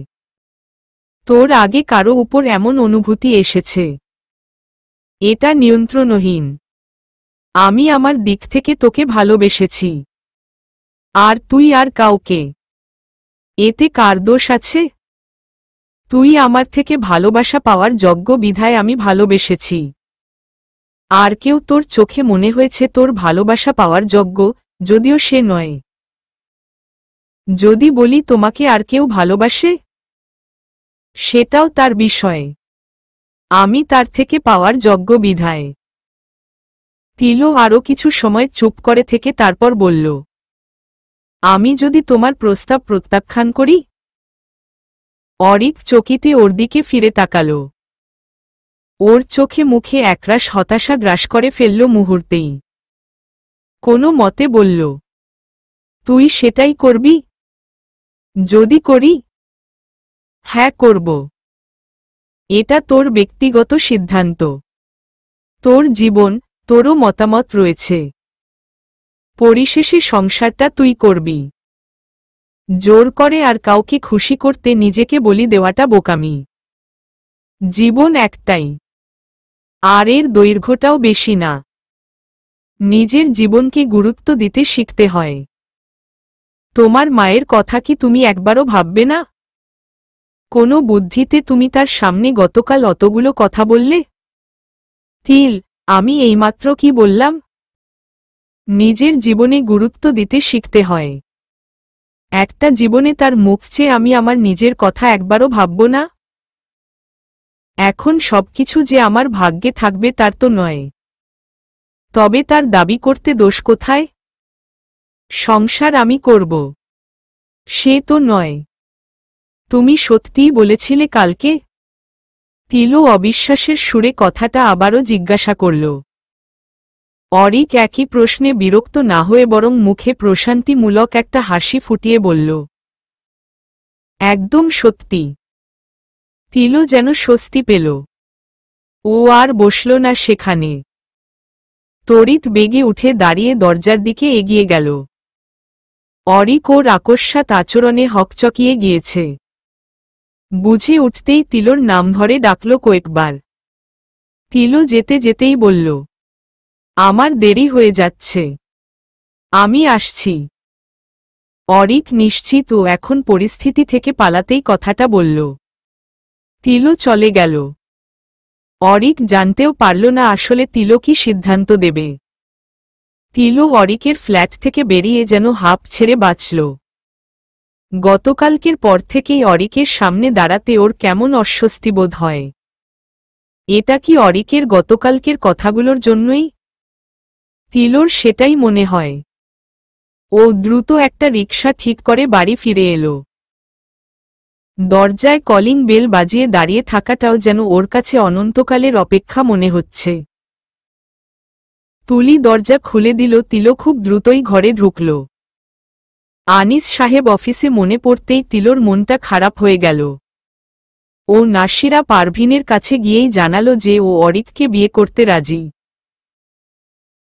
[SPEAKER 1] তোর আগে কারো উপর এমন অনুভূতি এসেছে? এটা নিয়ন্ত্রণহীন। আমি আমার দিক থেকে তোকে ভালোবেসেছি। আর তুই আর কাউকে। এতে কার দোষ আছে? তুই আমার থেকে ভালোবাসা পাওয়ার যোগ্য বিধায় আমি ভালোবেসেছি। আর কেউ তোর চোখে মনে হয়েছে তোর ভালোবাসা পাওয়ার যোগ্য, যদিও সে নয়। যদি বলি তোমাকে আর কেউ ভালোবাসে, সেটাও তার বিষয়। আমি তার থেকে পাওয়ার যোগ্য বিধায়। তিলো আরও কিছু সময় চুপ করে থেকে তারপর বলল, আমি যদি তোমার প্রস্তাব প্রত্যাখ্যান করি? অরিক চকিতে ওর দিকে ফিরে তাকাল। ওর চোখে মুখে একরাশ হতাশা গ্রাস করে ফেলল মুহূর্তেই। কোনো মতে বলল, তুই সেটাই করবি? যদি করি? হ্যাঁ করব। এটা তোর ব্যক্তিগত সিদ্ধান্ত। তোর জীবন, তোরও মতামত রয়েছে। পরিশেষে সংসারটা তুই করবি। জোর করে আর কাউকে খুশি করতে নিজেকে বলি দেওয়াটা বোকামি। জীবন একটাই, আর এর দৈর্ঘ্যটাও বেশি না। নিজের জীবনকে গুরুত্ব দিতে শিখতে হয়। তোমার মায়ের কথা কি তুমি একবারও ভাববে না? কোনো বুদ্ধিতে তুমি তার সামনে গতকাল অতগুলো কথা বললে? তিল, আমি এইমাত্র কি বললাম? নিজের জীবনে গুরুত্ব দিতে শিখতে হয়। একটা জীবনে তার মুখ চেয়ে আমি আমার নিজের কথা একবারও ভাবব না? এখন সবকিছু যে আমার ভাগ্যে থাকবে তার তো নয়। তবে তার দাবি করতে দোষ কোথায়? সংসার আমি করব, সে তো নয়। তুমি সত্যিই বলেছিলে কালকে? তিলো অবিশ্বাসের সুরে কথাটা আবারও জিজ্ঞাসা করল। অরিক একই প্রশ্নে বিরক্ত না হয়ে বরং মুখে প্রশান্তিমূলক একটা হাসি ফুটিয়ে বলল, একদম সত্যি। তিলো যেন স্বস্তি পেল। ও আর বসল না সেখানে। তড়িৎ বেগে উঠে দাঁড়িয়ে দরজার দিকে এগিয়ে গেল। অরিক ওর আকস্মাৎ আচরণে হকচকিয়ে গিয়েছে। বুঝে উঠতেই তিলোর নাম ধরে ডাকল কয়েকবার। তিলো যেতে যেতেই বলল, আমার দেরি হয়ে যাচ্ছে, আমি আসছি। অরিক নিশ্চিত ও এখন পরিস্থিতি থেকে পালাতেই কথাটা বলল। তিলো চলে গেল। অরিক জানতেও পারল না আসলে তিলো কি সিদ্ধান্ত দেবে। তিলো অরিকের ফ্ল্যাট থেকে বেরিয়ে যেন হাঁপ ছেড়ে বাঁচল। গতকালকের পর থেকেই অরিকের সামনে দাঁড়াতে ওর কেমন অস্বস্তি বোধ হয়। এটা কি অরিকের গতকালকের কথাগুলোর জন্যই? তিলোর সেটাই মনে হয়। ও দ্রুত একটা রিকশা ঠিক করে বাড়ি ফিরে এলো। দরজায় কলিং বেল বাজিয়ে দাঁড়িয়ে থাকাটাও যেন ওর কাছে অনন্তকালের অপেক্ষা মনে হচ্ছে। তুলি দরজা খুলে দিল। তিলো খুব দ্রুতই ঘরে ঢুকল। আনিস সাহেব অফিসে মনে পড়তেই তিলোর মনটা খারাপ হয়ে গেল। ও নাসিরা পারভিনের কাছে গিয়েই জানালো যে ও অরিককে বিয়ে করতে রাজি।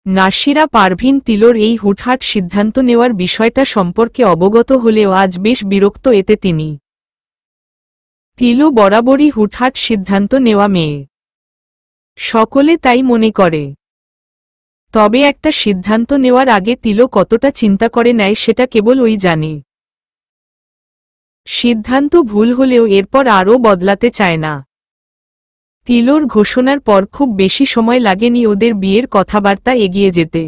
[SPEAKER 1] নাসিরা পারভিন তিলোর এই হুটহাট সিদ্ধান্ত নেওয়ার বিষয়টা সম্পর্কে অবগত হলেও আজ বেশ বিরক্ত এতে তিনি। তিলো বরাবরই হুটহাট সিদ্ধান্ত নেওয়া মেয়ে। সকলে তাই মনে করে। তবে একটা সিদ্ধান্ত নেওয়ার আগে তিলো কতটা চিন্তা করে নেয় সেটা কেবল ওই জানে। সিদ্ধান্ত ভুল হলেও এরপর আরও বদলাতে চায় না। তিলোর ঘোষণার পর খুব বেশি সময় লাগেনি ওদের বিয়ের কথাবার্তা এগিয়ে যেতে।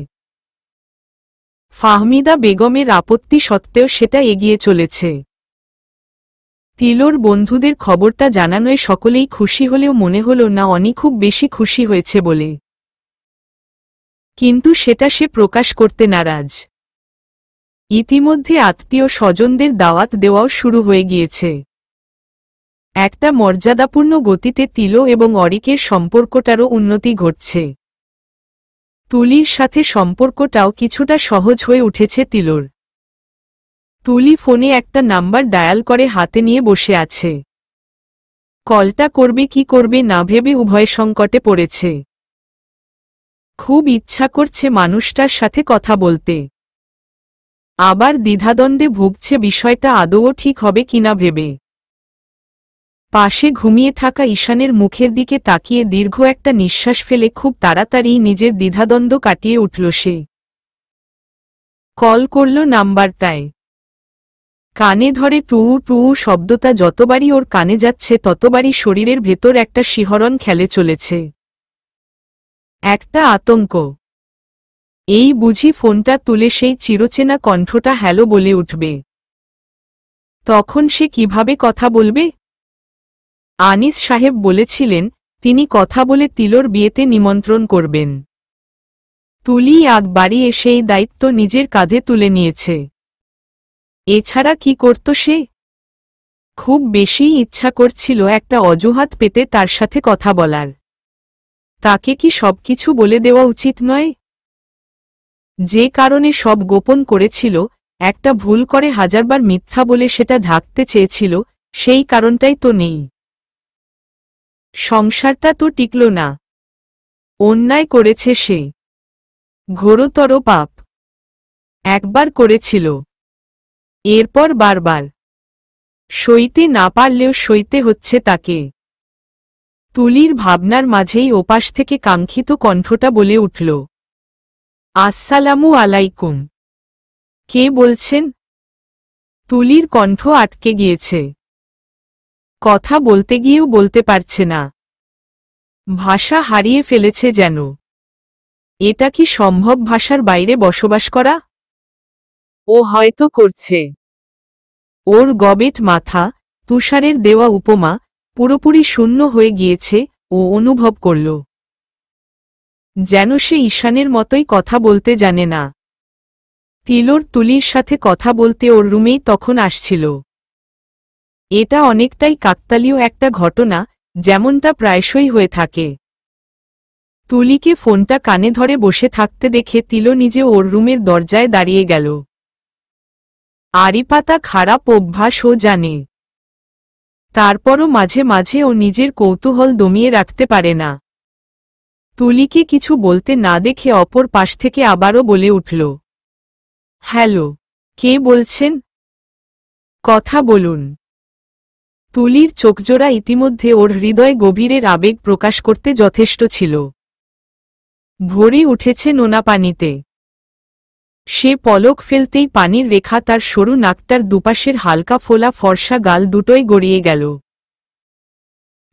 [SPEAKER 1] ফাহমিদা বেগমের আপত্তি সত্ত্বেও সেটা এগিয়ে চলেছে। তিলোর বন্ধুদের খবরটা জানানোয় সকলেই খুশি হলেও মনে হল না অনি খুব বেশি খুশি হয়েছে বলে। কিন্তু সেটা সে প্রকাশ করতে নারাজ। ইতিমধ্যে আত্মীয় স্বজনদের দাওয়াত দেওয়াও শুরু হয়ে গিয়েছে। একটা মর্যাদাপূর্ণ গতিতে তিলো এবং অরিকের সম্পর্কটারও উন্নতি ঘটছে। তুলির সাথে সম্পর্কটাও কিছুটা সহজ হয়ে উঠেছে তিলোর। তুলি ফোনে একটা নাম্বার ডায়াল করে হাতে নিয়ে বসে আছে। কলটা করবে কি করবে না ভেবে উভয় সংকটে পড়েছে। খুব ইচ্ছা করছে মানুষটার সাথে কথা বলতে, আবার দ্বিধাদ্বন্দ্বে ভুগছে বিষয়টা আদৌ ঠিক হবে কিনা ভেবে। পাশে ঘুমিয়ে থাকা ঈশানের মুখের দিকে তাকিয়ে দীর্ঘ একটা নিঃশ্বাস ফেলে খুব তাড়াতাড়ি নিজের দ্বিধাদ্বন্দ্ব কাটিয়ে উঠল সে। কল করল নাম্বারটায়। কানে ধরে টুউ টুউ শব্দটা যতবারই ওর কানে যাচ্ছে ততবারই শরীরের ভেতর একটা শিহরণ খেলে চলেছে। একটা আতঙ্ক। এই বুঝি ফোনটা তুলে সেই চিরচেনা কণ্ঠটা হ্যালো বলে উঠবে। তখন সে কিভাবে কথা বলবে? আনিস সাহেব বলেছিলেন তিনি কথা বলে তিলোর বিয়েতে নিমন্ত্রণ করবেন। তুলি আগ বাড়িয়ে সেই দায়িত্ব নিজের কাঁধে তুলে নিয়েছে। এছাড়া কি করত সে? খুব বেশি ইচ্ছা করছিল একটা অজুহাত পেতে তার সাথে কথা বলার। তাকে কি সবকিছু বলে দেওয়া উচিত নয়? যে কারণে সব গোপন করেছিল, একটা ভুল করে হাজারবার মিথ্যা বলে সেটা ঢাকতে চেয়েছিল, সেই কারণটাই তো নেই। সংসারটা তো টিকল না। অন্যায় করেছে সে, ঘোরতর পাপ। একবার করেছিল, এরপর বারবার। সইতে না পারলেও সইতে হচ্ছে তাকে। তুলির ভাবনার মাঝেই ওপাশ থেকে কাঙ্ক্ষিত কণ্ঠটা বলে উঠল, আসসালামু আলাইকুম। কে বলছেন? তুলির কণ্ঠ আটকে গিয়েছে। কথা বলতে গিয়েও বলতে পারছে না। ভাষা হারিয়ে ফেলেছে যেন। এটা কি সম্ভব ভাষার বাইরে বসবাস করা? ও হয়তো করছে। ওর গবেট মাথা, তুষারের দেওয়া উপমা, পুরোপুরি শূন্য হয়ে গিয়েছে। ও অনুভব করল যেন সে ঈশানের মতোই কথা বলতে জানে না। তিলোর তুলির সাথে কথা বলতে ওর রুমেই তখন আসছিল। এটা অনেকটাই কাকতালীয় একটা ঘটনা, যেমনটা প্রায়শই হয়ে থাকে। তুলিকে ফোনটা কানে ধরে বসে থাকতে দেখে তিলো নিজে ওর রুমের দরজায় দাঁড়িয়ে গেল। আড়িপাতা খারাপ অভ্যাস ও জানে, তারপরও মাঝে মাঝে ও নিজের কৌতূহল দমিয়ে রাখতে পারে না। তুলিকে কিছু বলতে না দেখে অপর পাশ থেকে আবারও বলে উঠল, হ্যালো, কে বলছেন? কথা বলুন। তুলির চোখজোড়া ইতিমধ্যে ওর হৃদয় গভীরের আবেগ প্রকাশ করতে যথেষ্ট ছিল। ভরে উঠেছে নোনা পানিতে। সে পলক ফেলতেই পানির রেখা তার সরু নাকটার দুপাশের হালকা ফোলা ফর্সা গাল দুটোই গড়িয়ে গেল।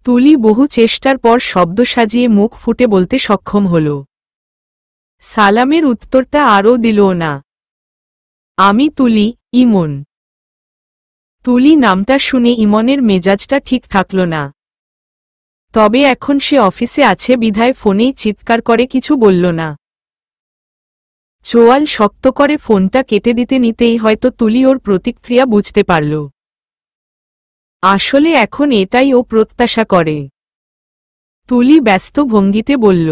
[SPEAKER 1] তুলি বহু চেষ্টার পর শব্দ সাজিয়ে মুখ ফুটে বলতে সক্ষম হল। সালামের উত্তরটা আরও দিল না। আমি তুলি, ইমন। তুলি নামটা শুনে ইমনের মেজাজটা ঠিক থাকল না। তবে এখন সে অফিসে আছে বিধায় ফোনেই চিৎকার করে কিছু বলল না। চোয়াল শক্ত করে ফোনটা কেটে দিতে নিতেই হয়তো তুলি ওর প্রতিক্রিয়া বুঝতে পারল। আসলে এখন এটাই ও প্রত্যাশা করে। তুলি ব্যস্ত ভঙ্গিতে বলল,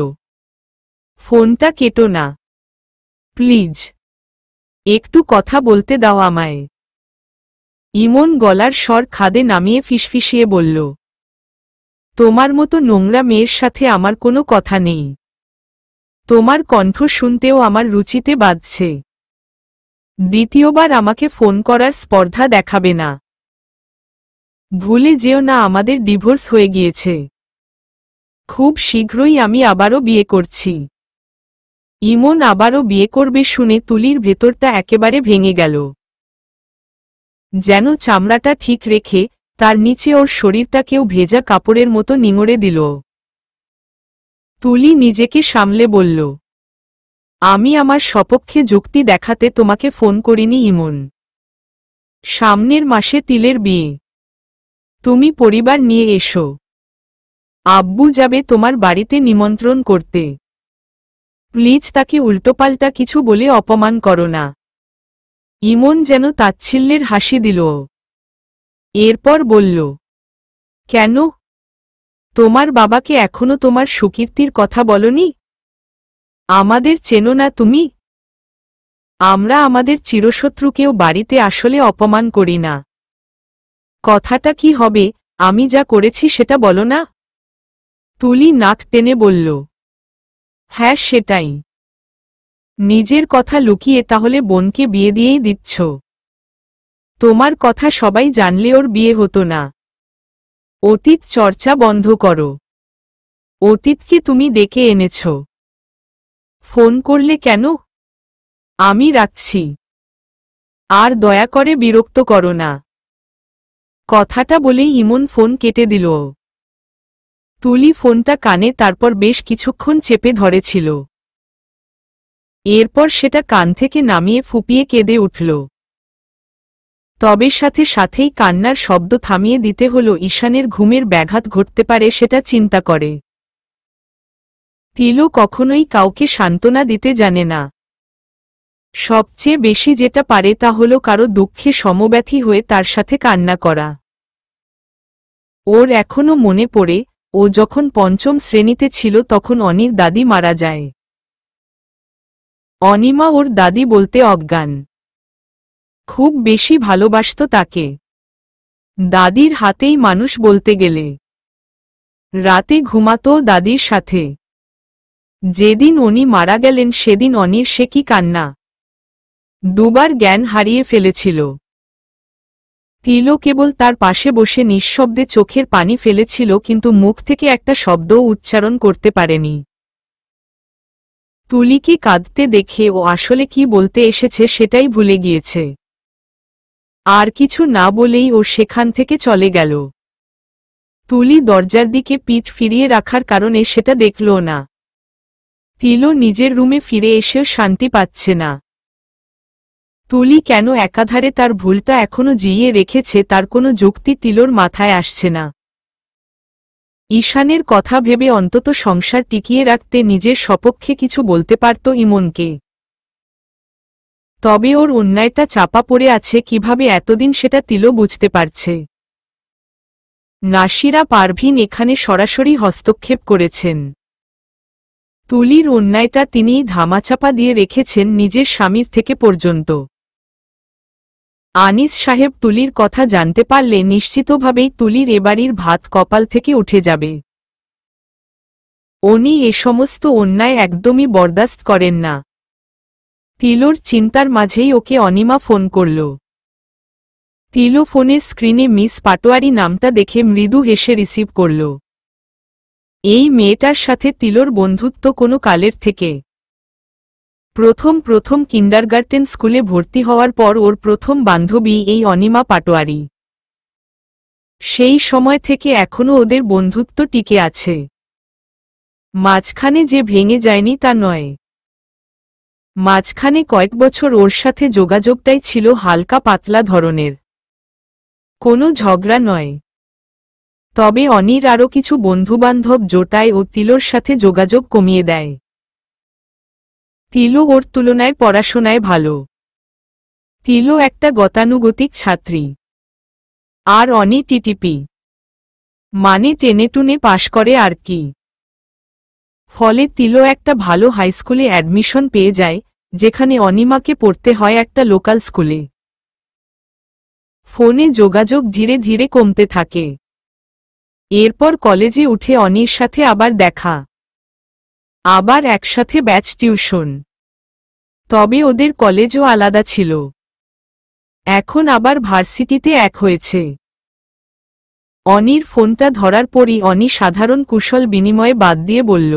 [SPEAKER 1] ফোনটা কেটো না, প্লিজ। একটু কথা বলতে দাও আমায়। ইমন গলার স্বর খাদে নামিয়ে ফিসফিসিয়ে বলল, তোমার মতো নোংরা মেয়ের সাথে আমার কোনো কথা নেই। তোমার কণ্ঠ শুনতেও আমার রুচিতে বাজছে। দ্বিতীয়বার আমাকে ফোন করার স্পর্ধা দেখাবে না। ভুলে যেও না আমাদের ডিভোর্স হয়ে গিয়েছে। খুব শীঘ্রই আমি আবারও বিয়ে করছি। ইমন আবারও বিয়ে করবে শুনে তুলির ভেতরটা একেবারে ভেঙে গেল। যেন চামড়াটা ঠিক রেখে তার নিচে ওর শরীরটাকেও ভেজা কাপড়ের মতো নিঙড়ে দিল। তুলি নিজেকে সামলে বলল, আমি আমার সপক্ষে যুক্তি দেখাতে তোমাকে ফোন করিনি ইমন। সামনের মাসে তিলের বিয়ে। তুমি পরিবার নিয়ে এসো। আব্বু যাবে তোমার বাড়িতে নিমন্ত্রণ করতে। প্লিজ তাকে উল্টোপাল্টা কিছু বলে অপমান করো না। ইমন যেন তাচ্ছিল্যের হাসি দিল। এরপর বলল, কেন? তোমার বাবাকে এখনো তোমার সুকীর্তির কথা বলনি? আমাদের চেনো না তুমি? আমরা আমাদের চিরশত্রুকেও বাড়িতে আসলে অপমান করি না। কথাটা কি হবে, আমি যা করেছি সেটা বলো না? তুলি নাক টেনে বলল, হ্যাঁ সেটাই। নিজের কথা লুকিয়ে তাহলে বোনকে বিয়ে দিয়েই দিচ্ছ। তোমার কথা সবাই জানলে ওর বিয়ে হতো না। অতীত চর্চা বন্ধ করো। অতীতকে তুমি ডেকে এনেছ। ফোন করলে কেন? আমি রাখছি। আর দয়া করে বিরক্ত করো না। কথাটা বলেই ইমন ফোন কেটে দিল। তুলি ফোনটা কানে তারপর বেশ কিছুক্ষণ চেপে ধরেছিল। এরপর সেটা কান থেকে নামিয়ে ফুপিয়ে কেঁদে উঠল। তবে সাথে সাথেই কান্নার শব্দ থামিয়ে দিতে হলো ঈশানের ঘুমের ব্যাঘাত ঘটতে পারে সেটা চিন্তা করে। তিলো কখনোই কাউকে সান্ত্বনা দিতে জানে না। সবচেয়ে বেশি যেটা পারে তা হল কারো দুঃখে সমব্যথী হয়ে তার সাথে কান্না করা। ওর এখনো মনে পড়ে, ও যখন পঞ্চম শ্রেণীতে ছিল তখন অনির দাদি মারা যায়। অনিমা ওর দাদি বলতে অজ্ঞান। খুব বেশি ভালোবাসত তাকে। দাদির হাতেই মানুষ বলতে গেলে। রাতে ঘুমাতো দাদির সাথে। যেদিন উনি মারা গেলেন সেদিন অনির সে কি কান্না। দুবার জ্ঞান হারিয়ে ফেলেছিল। তিলো কেবল তার পাশে বসে নিঃশব্দে চোখের পানি ফেলেছিল, কিন্তু মুখ থেকে একটা শব্দও উচ্চারণ করতে পারেনি। তুলিকে কাঁদতে দেখে ও আসলে কি বলতে এসেছে সেটাই ভুলে গিয়েছে। আর কিছু না বলেই ও সেখান থেকে চলে গেল। তুলি দরজার দিকে পিঠ ফিরিয়ে রাখার কারণে সেটা দেখল না। তিলো নিজের রুমে ফিরে এসেও শান্তি পাচ্ছে না। তুলি কেন একাধারে তার ভুলটা এখনো জিইয়ে রেখেছে তার কোনো যুক্তি তিলোর মাথায় আসছে না। ঈশানের কথা ভেবে অন্তত সংসার টিকিয়ে রাখতে নিজের সপক্ষে কিছু বলতে পারত ইমনকে। তবে ওর অন্যায়টা চাপা পড়ে আছে কিভাবে এতদিন সেটা তিলো বুঝতে পারছে। নাসিরা পারভিন এখানে সরাসরি হস্তক্ষেপ করেছেন। তুলির অন্যায়টা তিনিই ধামাচাপা দিয়ে রেখেছেন নিজের স্বামীর থেকে পর্যন্ত। আনিস সাহেব তুলির কথা জানতে পারলে নিশ্চিতভাবেই তুলির এবাড়ির ভাত কপাল থেকে উঠে যাবে। উনি এ সমস্ত অন্যায় একদমই বরদাস্ত করেন না। তিলোর চিন্তার মাঝেই ওকে অনিমা ফোন করল। তিলো ফোনের স্ক্রিনে মিস পাটোয়ারি নামটা দেখে মৃদু হেসে রিসিভ করল। এই মেয়েটার সাথে তিলোর বন্ধুত্ব কোনো কালের থেকে। প্রথম কিন্ডারগার্টেন স্কুলে ভর্তি হওয়ার পর ওর প্রথম বান্ধবী এই অনিমা পাটোয়ারি। সেই সময় থেকে এখনও ওদের বন্ধুত্ব টিকে আছে। মাঝখানে যে ভেঙে যায়নি তা নয়। মাঝখানে কয়েক বছর ওর সাথে যোগাযোগটাই ছিল হালকা পাতলা ধরনের, কোনো ঝগড়া নয়। তবে অনির আরও কিছু বন্ধুবান্ধব জোটায় ও তিলোর সাথে যোগাযোগ কমিয়ে দেয়। তিলো ওর তুলনায় পড়াশোনায় ভালো। তিলো একটা গতানুগতিক ছাত্রী। আর অনি টিটিপি, মানে টেনেটুনে পাশ করে আর কি। ফলে তিলো একটা ভালো হাইস্কুলে অ্যাডমিশন পেয়ে যায়, যেখানে অনিমাকে পড়তে হয় একটা লোকাল স্কুলে। ফোনে যোগাযোগ ধীরে ধীরে কমতে থাকে। এরপর কলেজে উঠে অনির সাথে আবার দেখা, আবার একসাথে ব্যাচ টিউশন। তবে ওদের কলেজও আলাদা ছিল। এখন আবার ভার্সিটিতে এক হয়েছে। অনির ফোনটা ধরার পরই অনি সাধারণ কুশল বিনিময়ে বাদ দিয়ে বলল,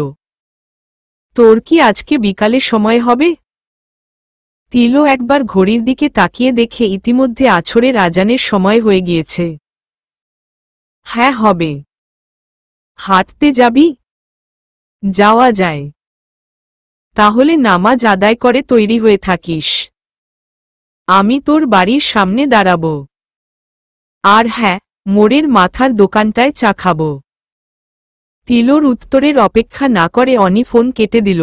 [SPEAKER 1] তোর কি আজকে বিকালে সময় হবে? তিলো একবার ঘড়ির দিকে তাকিয়ে দেখে ইতিমধ্যে আছরের আজানের সময় হয়ে গিয়েছে। হ্যাঁ হবে। হাঁটতে যাবি? যাওয়া যায়। তাহলে নামাজ আদায় করে তৈরি হয়ে থাকিস। আমি তোর বাড়ির সামনে দাঁড়াব। আর হ্যাঁ, মোড়ের মাথার দোকানটায় চা খাব। তিলোর উত্তরের অপেক্ষা না করে অনি ফোন কেটে দিল।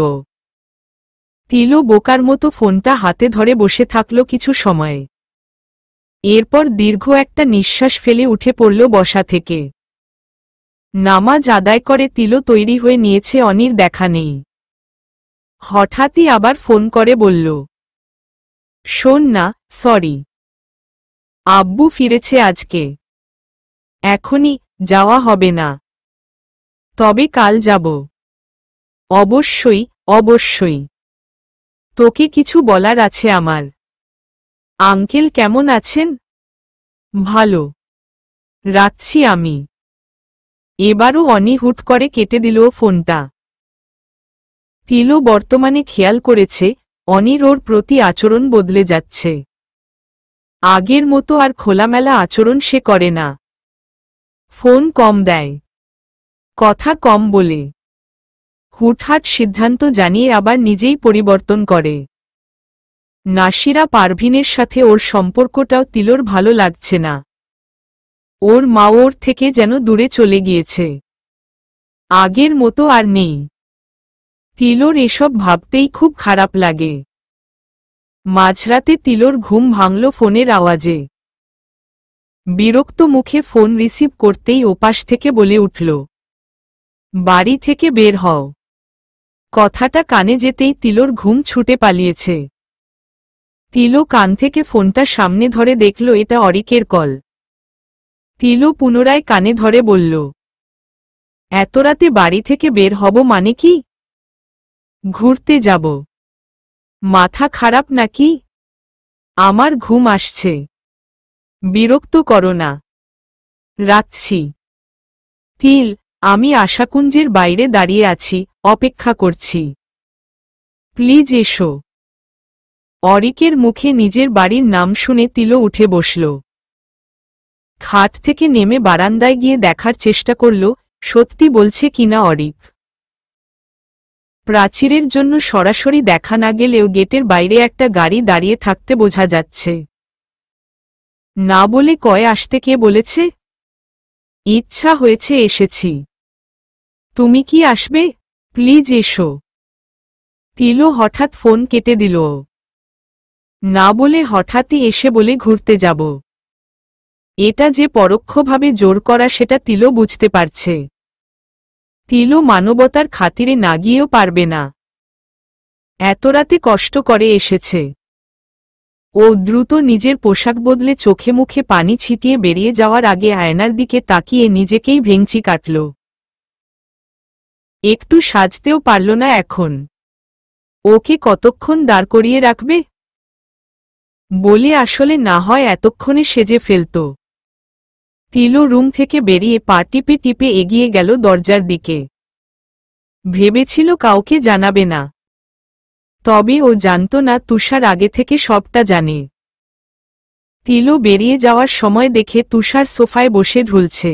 [SPEAKER 1] তিলো বোকার মতো ফোনটা হাতে ধরে বসে থাকল কিছু সময়। এরপর দীর্ঘ একটা নিঃশ্বাস ফেলে উঠে পড়ল বসা থেকে। নামাজ আদায় করে তিলো তৈরি হয়ে নিয়েছে, অনির দেখা নেই। হঠাৎই আবার ফোন করে বলল, শোন না, সরি, আব্বু ফিরেছে আজকে। এখনই যাওয়া হবে না, তবে কাল যাব। অবশ্যই অবশ্যই, তোকে কিছু বলার আছে আমার। আঙ্কেল কেমন আছেন? ভালো, রাখছি আমি। এবারও অনি হুট করে কেটে দিল ফোনটা। তিলো বর্তমানে খেয়াল করেছে অনির ওর প্রতি আচরণ বদলে যাচ্ছে। আগের মতো আর খোলামেলা আচরণ সে করে না। ফোন কম দেয়, কথা কম বলে, হুটহাট সিদ্ধান্ত জানিয়ে আবার নিজেই পরিবর্তন করে। নাসিরা পারভিনের সাথে ওর সম্পর্কটাও তিলোর ভালো লাগছে না। ওর মা ওর থেকে যেন দূরে চলে গিয়েছে, আগের মতো আর নেই। তিলোর এসব ভাবতেই খুব খারাপ লাগে। মাঝরাতে তিলোর ঘুম ভাঙল ফোনের আওয়াজে। বিরক্ত মুখে ফোন রিসিভ করতেই ওপাশ থেকে বলে উঠল, বাড়ি থেকে বের হও। কথাটা কানে যেতেই তিলোর ঘুম ছুটে পালিয়েছে। তিলো কান থেকে ফোনটা সামনে ধরে দেখল এটা অরিকের কল। তিলো পুনরায় কানে ধরে বলল, এত রাতে বাড়ি থেকে বের হব মানে কি? ঘুরতে যাব। মাথা খারাপ নাকি? আমার ঘুম আসছে। বিরক্ত করো না। রাখছি। তিল, আমি আশাকুঞ্জের বাইরে দাঁড়িয়ে আছি, অপেক্ষা করছি। প্লিজ এসো। অরিকের মুখে নিজের বাড়ির নাম শুনে তিলো উঠে বসল। খাট থেকে নেমে বারান্দায় গিয়ে দেখার চেষ্টা করল সত্যি বলছে কিনা অরিক। প্রাচীরের জন্য সরাসরি দেখা না গেলেও গেটের বাইরে একটা গাড়ি দাঁড়িয়ে থাকতে বোঝা যাচ্ছে। না বলে কয়ে আসতে কে বলেছে? ইচ্ছা হয়েছে এসেছি। তুমি কি আসবে? প্লিজ এসো। তিলো হঠাৎ ফোন কেটে দিল। না বলে হঠাৎই এসে বলে ঘুরতে যাব। এটা যে পরোক্ষভাবে জোর করা সেটা তিলো বুঝতে পারছে। তিলো মানবতার খাতিরে না গিয়েও পারবে না। এত রাতে কষ্ট করে এসেছে। ও দ্রুত নিজের পোশাক বদলে চোখে মুখে পানি ছিটিয়ে বেরিয়ে যাওয়ার আগে আয়নার দিকে তাকিয়ে নিজেকেই ভেঙচি কাটল। একটু সাজতেও পারল না এখন। ওকে কতক্ষণ দাঁড় করিয়ে রাখবে? বলে আসলে না হয় এতক্ষণে সেজে ফেলত। তিলো রুম থেকে বেরিয়ে পা টিপে টিপে এগিয়ে গেল দরজার দিকে। ভেবেছিল কাউকে জানাবে না। তবে ও জানত না তুষার আগে থেকে সবটা জানে। তিলো বেরিয়ে যাওয়ার সময় দেখে তুষার সোফায় বসে ঢুলছে।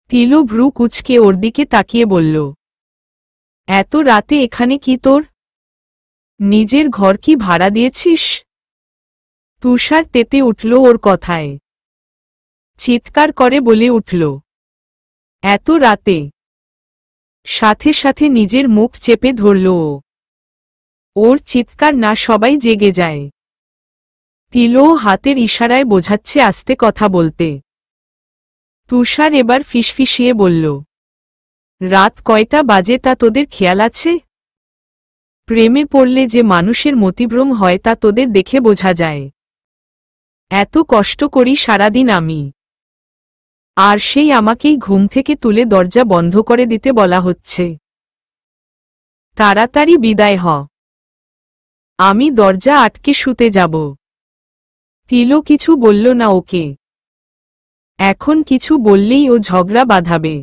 [SPEAKER 1] তিলো ভ্রু কুঁচকে ওর দিকে তাকিয়ে বলল, এত রাতে এখানে কি তোর? নিজের ঘর কি ভাড়া দিয়েছিস? তুষার তেতে উঠল ওর কথায়। চিৎকার করে বলে উঠল, এত রাতে? সাথে সাথে নিজের মুখ চেপে ধরল ও। ওর চিৎকার না সবাই জেগে যায়। তিলো হাতের ইশারায় বোঝাচ্ছে আস্তে কথা বলতে। তুষার এবার ফিসফিসিয়ে বলল, রাত কয়টা বাজে তা তোদের খেয়াল আছে? প্রেমে পড়লে যে মানুষের মতিভ্রম হয় তা তোদের দেখে বোঝা যায়। এত কষ্ট করি সারাদিন আমি, আর সেই আমাকেই ঘুম থেকে তুলে দরজা বন্ধ করে দিতে বলা হচ্ছে। তাড়াতাড়ি বিদায় হ। আমি দরজা আটকে শুতে যাব। তিলো কিছু বলল না ওকে। এখন কিছু বললেই ও ঝগড়া বাঁধাবে।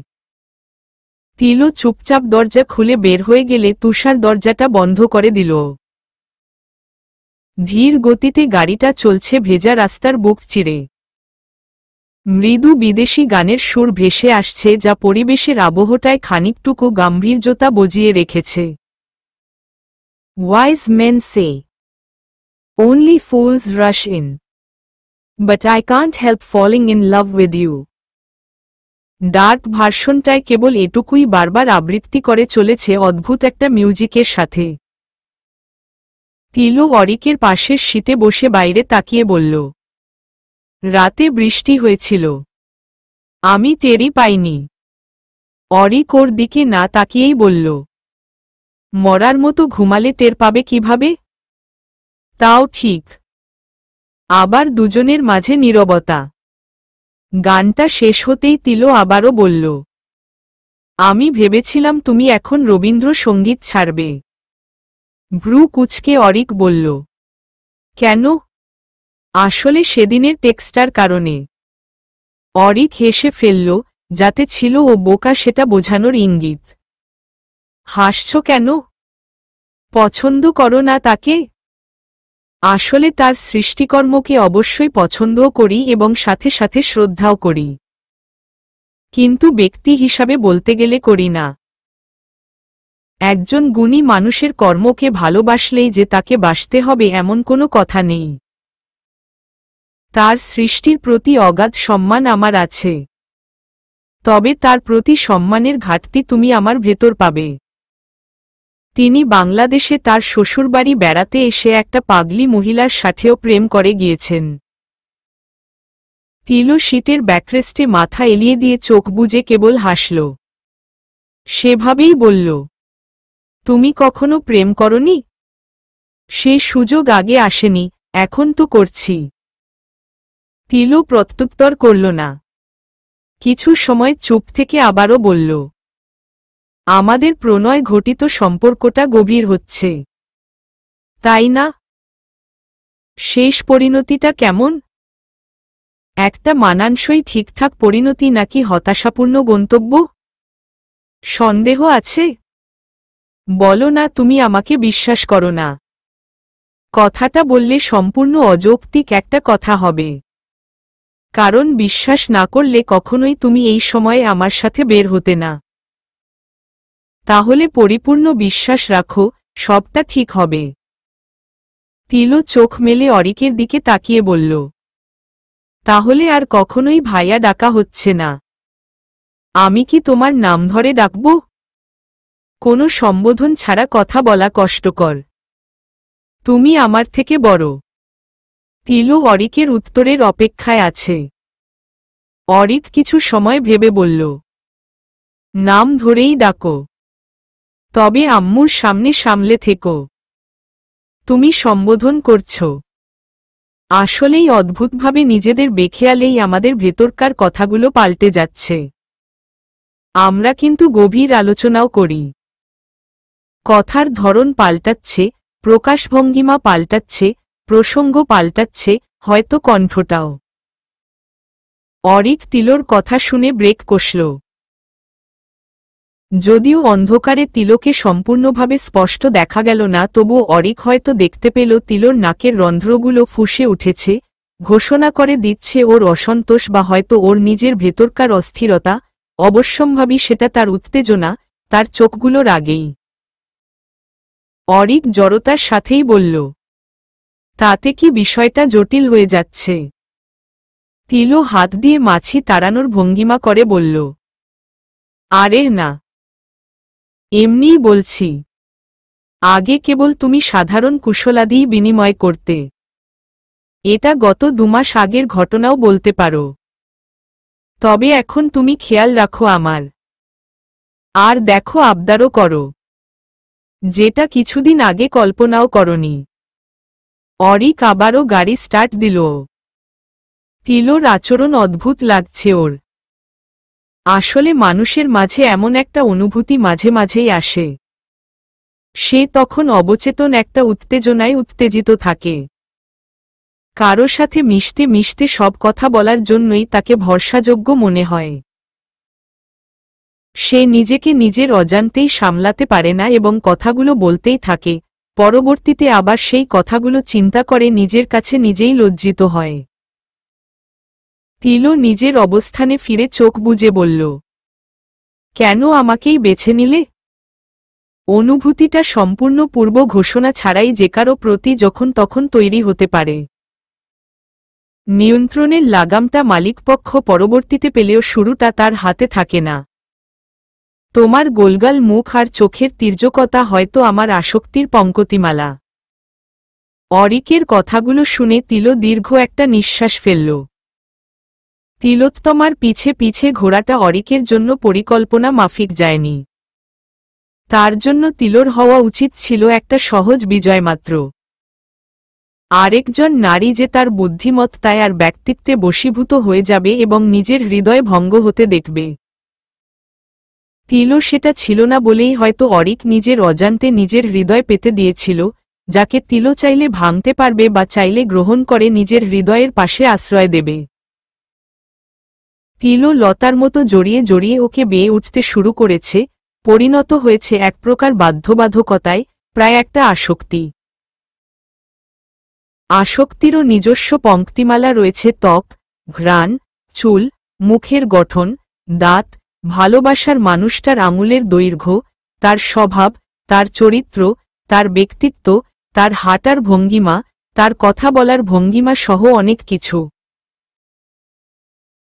[SPEAKER 1] তিলো চুপচাপ দরজা খুলে বের হয়ে গেলে তুষার দরজাটা বন্ধ করে দিল। ধীর গতিতে গাড়িটা চলছে ভেজা রাস্তার বুক চিরে। মৃদু বিদেশি গানের সুর ভেসে আসছে যা পরিবেশের আবহটায় খানিকটুকু গাম্ভীর্যতা বজিয়ে রেখেছে। Wise men say, only fools rush in. But I can't help falling in love with you. Dark ভার্সনটায় কেবল এটুকুই বারবার আবৃত্তি করে চলেছে অদ্ভুত একটা মিউজিকের সাথে। তিলো অরিকের পাশের সিটে বসে বাইরে তাকিয়ে বলল, রাতে বৃষ্টি হয়েছিল। আমি টেরই পাইনি। অরিক ওর দিকে না তাকিয়েই বলল, মরার মতো ঘুমালে টের পাবে কিভাবে? তাও ঠিক। আবার দুজনের মাঝে নীরবতা। গানটা শেষ হতেই তিলো আবারও বলল, আমি ভেবেছিলাম তুমি এখন রবীন্দ্রসঙ্গীত ছাড়বে। ভ্রু কুঁচকে অরিক বলল, কেন? আসলে সেদিনের টেক্সটার কারণে। অরিক হেসে ফেলল, যাতে ছিল ও বোকা সেটা বোঝানোর ইঙ্গিত। হাসছ কেন? পছন্দ করো না তাকে? আসলে তার সৃষ্টিকর্মকে অবশ্যই পছন্দও করি এবং সাথে সাথে শ্রদ্ধাও করি, কিন্তু ব্যক্তি হিসাবে বলতে গেলে করি না। একজন গুণী মানুষের কর্মকে ভালোবাসলেই যে তাকে বাসতে হবে এমন কোনো কথা নেই। তার সৃষ্টির প্রতি অগাধ সম্মান আমার আছে, তবে তার প্রতি সম্মানের ঘাটতি তুমি আমার ভেতর পাবে। তিনি বাংলাদেশে তার শ্বশুরবাড়ি বেড়াতে এসে একটা পাগলি মহিলার সাথেও প্রেম করে গিয়েছেন। তিলো সিটের ব্যাকরেস্টে মাথা এলিয়ে দিয়ে চোখ বুজে কেবল হাসল। সেভাবেই বলল, তুমি কখনো প্রেম করনি? সে সুযোগ আগে আসেনি, এখন তো করছি। তিলো প্রত্যুত্তর করল না। কিছু সময় চুপ থেকে আবারও বলল, আমাদের প্রণয় ঘটিত সম্পর্কটা গভীর হচ্ছে, তাই না? শেষ পরিণতিটা কেমন? একটা মানানসই ঠিকঠাক পরিণতি নাকি হতাশাপূর্ণ গন্তব্য? সন্দেহ আছে? বলো না তুমি আমাকে বিশ্বাস করো না। কথাটা বললে সম্পূর্ণ অযৌক্তিক একটা কথা হবে, কারণ বিশ্বাস না করলে কখনোই তুমি এই সময়ে আমার সাথে বের হতে না। তাহলে পরিপূর্ণ বিশ্বাস রাখো, সবটা ঠিক হবে। তিলো চোখ মেলে অরিকের দিকে তাকিয়ে বলল, তাহলে আর কখনোই ভাইয়া ডাকা হচ্ছে না? আমি কি তোমার নাম ধরে ডাকব? কোনো সম্বোধন ছাড়া কথা বলা কষ্টকর। তুমি আমার থেকে বড়। তিলো অরিকের উত্তরের অপেক্ষায় আছে। অরিক কিছু সময় ভেবে বলল, নাম ধরেই ডাকো, তবে আম্মুর সামনে সামলে থেকো। তুমি সম্বোধন করছ। আসলেই অদ্ভুতভাবে নিজেদের বেখেয়ালেই আমাদের ভেতরকার কথাগুলো পাল্টে যাচ্ছে। আমরা কিন্তু গভীর আলোচনাও করি। কথার ধরন পাল্টাচ্ছে, প্রকাশভঙ্গিমা পাল্টাচ্ছে, প্রসঙ্গ পাল্টাচ্ছে, হয়তো কণ্ঠটাও। অরিক তিলোর কথা শুনে ব্রেক কষল। যদিও অন্ধকারে তিলোকে সম্পূর্ণভাবে স্পষ্ট দেখা গেল না, তবু অরিক হয়তো দেখতে পেল তিলোর নাকের রন্ধ্রগুলো ফুঁসে উঠেছে, ঘোষণা করে দিচ্ছে ওর অসন্তোষ বা হয়তো ওর নিজের ভেতরকার অস্থিরতা। অবশ্যম্ভাবী সেটা তার উত্তেজনা, তার চোখগুলোর আগেই। অরিক জড়তার সাথেই বলল, তাতে কি বিষয়টা জটিল হয়ে যাচ্ছে? তিলো হাত দিয়ে মাছি তাড়ানোর ভঙ্গিমা করে বলল, আরে না, এমনিই বলছি। আগে কেবল তুমি সাধারণ কুশলাদিই বিনিময় করতে। এটা গত 2 মাস আগের ঘটনাও বলতে পারো। তবে এখন তুমি খেয়াল রাখো আমার। আর দেখো আবদারও করো, যেটা কিছুদিন আগে কল্পনাও করনি। অরিক আবারও গাড়ি স্টার্ট দিল। তিলোর আচরণ অদ্ভুত লাগছে ওর। আসলে মানুষের মাঝে এমন একটা অনুভূতি মাঝে মাঝেই আসে। সে তখন অবচেতন একটা উত্তেজনায় উত্তেজিত থাকে। কারো সাথে মিশতে মিশতে সব কথা বলার জন্যই তাকে ভরসাযোগ্য মনে হয়। সে নিজেকে নিজের অজান্তেই সামলাতে পারে না এবং কথাগুলো বলতেই থাকে, পরবর্তীতে আবার সেই কথাগুলো চিন্তা করে নিজের কাছে নিজেই লজ্জিত হয়। তিলো নিজের অবস্থানে ফিরে চোখ বুজে বলল, কেন আমাকেই বেছে নিলে? অনুভূতিটা সম্পূর্ণ পূর্ব ঘোষণা ছাড়াই যে কারো প্রতি যখন তখন তৈরি হতে পারে। নিয়ন্ত্রণের লাগামটা মালিকপক্ষ পরবর্তীতে পেলেও শুরুটা তার হাতে থাকে না। তোমার গোলগাল মুখ আর চোখের তীর্যকতা হয়তো আমার আসক্তির পঙ্কতিমালা। অরিকের কথাগুলো শুনে তিলো দীর্ঘ একটা নিঃশ্বাস ফেলল। তিলোত্তমার পিছে পিছে ঘোড়াটা অরিকের জন্য পরিকল্পনা মাফিক যায়নি। তার জন্য তিলোর হওয়া উচিত ছিল একটা সহজ বিজয় মাত্র। আরেকজন নারী যে তার বুদ্ধিমত্তায় আর ব্যক্তিত্বে বশীভূত হয়ে যাবে এবং নিজের হৃদয় ভঙ্গ হতে দেখবে। তিলো সেটা ছিল না বলেই হয়তো অরিক নিজের অজান্তে নিজের হৃদয় পেতে দিয়েছিল, যাকে তিলো চাইলে ভাঙতে পারবে বা চাইলে গ্রহণ করে নিজের হৃদয়ের পাশে আশ্রয় দেবে। তিলো লতার মতো জড়িয়ে জড়িয়ে ওকে বেয়ে উঠতে শুরু করেছে, পরিণত হয়েছে এক প্রকার বাধ্যবাধকতায়, প্রায় একটা আসক্তি। আসক্তিরও নিজস্ব পঙ্ক্তিমালা রয়েছে, ত্বক, ঘ্রাণ, চুল, মুখের গঠন, দাঁত, ভালোবাসার মানুষটার আঙুলের দৈর্ঘ্য, তার স্বভাব, তার চরিত্র, তার ব্যক্তিত্ব, তার হাঁটার ভঙ্গিমা, তার কথা বলার ভঙ্গিমা সহ অনেক কিছু।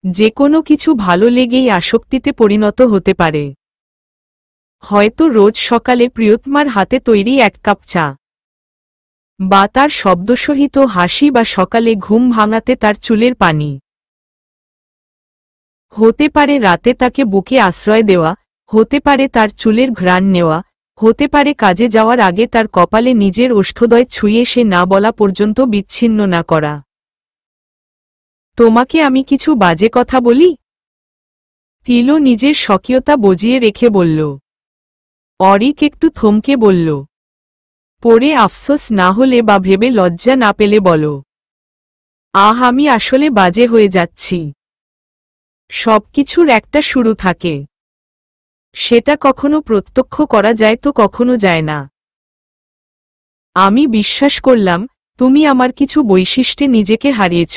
[SPEAKER 1] যে কোনো কিছু ভালো লেগেই আসক্তিতে পরিণত হতে পারে। হয়তো রোজ সকালে প্রিয়তমার হাতে তৈরি 1 কাপ চা, বা তার শব্দসহিত হাসি, বা সকালে ঘুম ভাঙাতে তার চুলের পানি। হতে পারে রাতে তাকে বুকে আশ্রয় দেওয়া, হতে পারে তার চুলের ঘ্রাণ নেওয়া, হতে পারে কাজে যাওয়ার আগে তার কপালে নিজের ওষ্ঠদয় ছুঁয়ে সে না বলা পর্যন্ত বিচ্ছিন্ন না করা। তোমাকে আমি কিছু বাজে কথা বলি? তিলো নিজের স্বকীয়তা বজিয়ে রেখে বলল। অরিক একটু থমকে বলল, পরে আফসোস না হলে বা ভেবে লজ্জা না পেলে বলো। আমি আসলে বাজে হয়ে যাচ্ছি। সবকিছুর একটা শুরু থাকে, সেটা কখনো প্রত্যক্ষ করা যায় তো কখনো যায় না। আমি বিশ্বাস করলাম তুমি আমার কিছু বৈশিষ্ট্যে নিজেকে হারিয়েছ।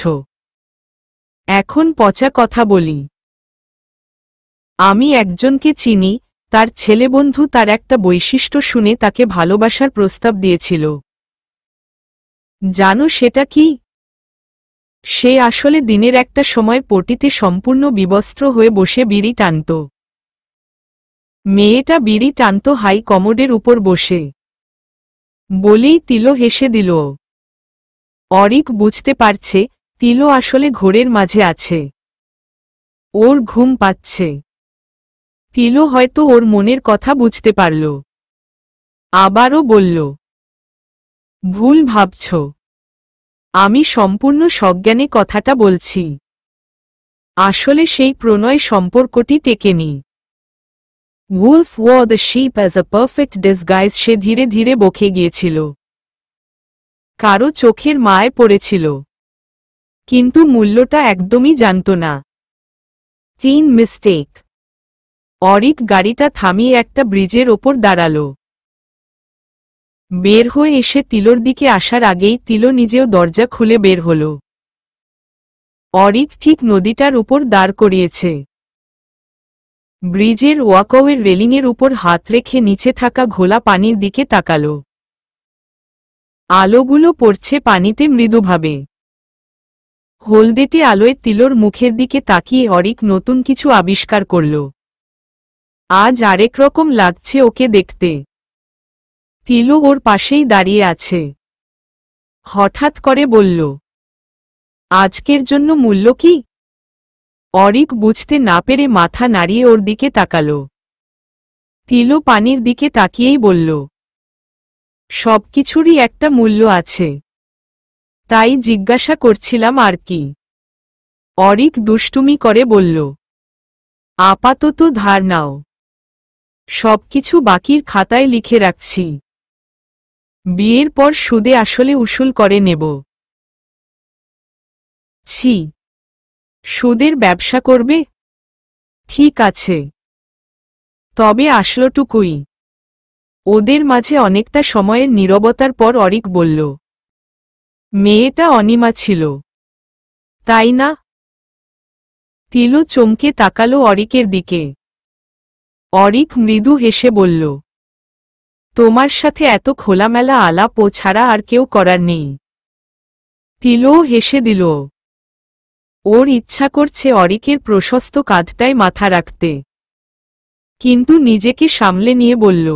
[SPEAKER 1] এখন পচা কথা বলি। আমি একজনকে চিনি, তার ছেলেবন্ধু তার একটা বৈশিষ্ট্য শুনে তাকে ভালোবাসার প্রস্তাব দিয়েছিল। জানো সেটা কি? সে আসলে দিনের একটা সময় পটিতে সম্পূর্ণ বিবস্ত্র হয়ে বসে বিড়ি টানত। মেয়েটা বিড়ি টানত হাই কমোডের উপর বসে। বলেই তিলো হেসে দিল। অরিক বুঝতে পারছে তিলো আসলে ঘোরের মাঝে আছে। ওর ঘুম পাচ্ছে। তিলো হয়তো ওর মনের কথা বুঝতে পারল। আবারও বলল, ভুল ভাবছ। আমি সম্পূর্ণ সজ্ঞানে কথাটা বলছি। আসলে সেই প্রণয় সম্পর্কটি টেকেনি। Wolf wore the sheep as a perfect disguise। সে ধীরে ধীরে বকে গিয়েছিল। কারো চোখের মায় পড়েছিল, কিন্তু মূল্যটা একদমই জানত না। 3 মিস্টেক। অরিক গাড়িটা থামিয়ে একটা ব্রিজের ওপর দাঁড়াল। বের হয়ে এসে তিলোর দিকে আসার আগেই তিলো নিজেও দরজা খুলে বের হল। অরিক ঠিক নদীটার উপর দাঁড় করিয়েছে। ব্রিজের ওয়াকওয়ের রেলিংয়ের উপর হাত রেখে নিচে থাকা ঘোলা পানির দিকে তাকাল। আলোগুলো পড়ছে পানিতে মৃদুভাবে। হলদেটে আলোয় তিলোর মুখের দিকে তাকিয়ে অরিক নতুন কিছু আবিষ্কার করল। আজ আরেক রকম লাগছে ওকে দেখতে। তিলো ওর পাশেই দাঁড়িয়ে আছে। হঠাৎ করে বলল, আজকের জন্য মূল্য কি? অরিক বুঝতে না পেরে মাথা নাড়িয়ে ওর দিকে তাকাল। তিলো পানির দিকে তাকিয়েই বলল, সবকিছুরই একটা মূল্য আছে। তাই জিজ্ঞাসা করছিলাম আর কি। অরিক দুষ্টুমি করে বলল, আপাতত ধার নাও। সবকিছু বাকির খাতায় লিখে রাখছি। বিয়ের পর সুদে আসলে উসুল করে নেব। ছি, সুদের ব্যবসা করবে? ঠিক আছে, তবে আসলটুকুই। ওদের মাঝে অনেকটা সময়ের নীরবতার পর অরিক বলল, মেয়েটা অনিমা ছিল, তাই না? তিলো চমকে তাকালো অরিকের দিকে। অরিক মৃদু হেসে বলল, তোমার সাথে এত খোলামেলা আলাপ ও ছাড়া আর কেউ করার নেই। তিলোও হেসে দিল। ওর ইচ্ছা করছে অরিকের প্রশস্ত কাঁধটায় মাথা রাখতে, কিন্তু নিজেকে সামলে নিয়ে বলল,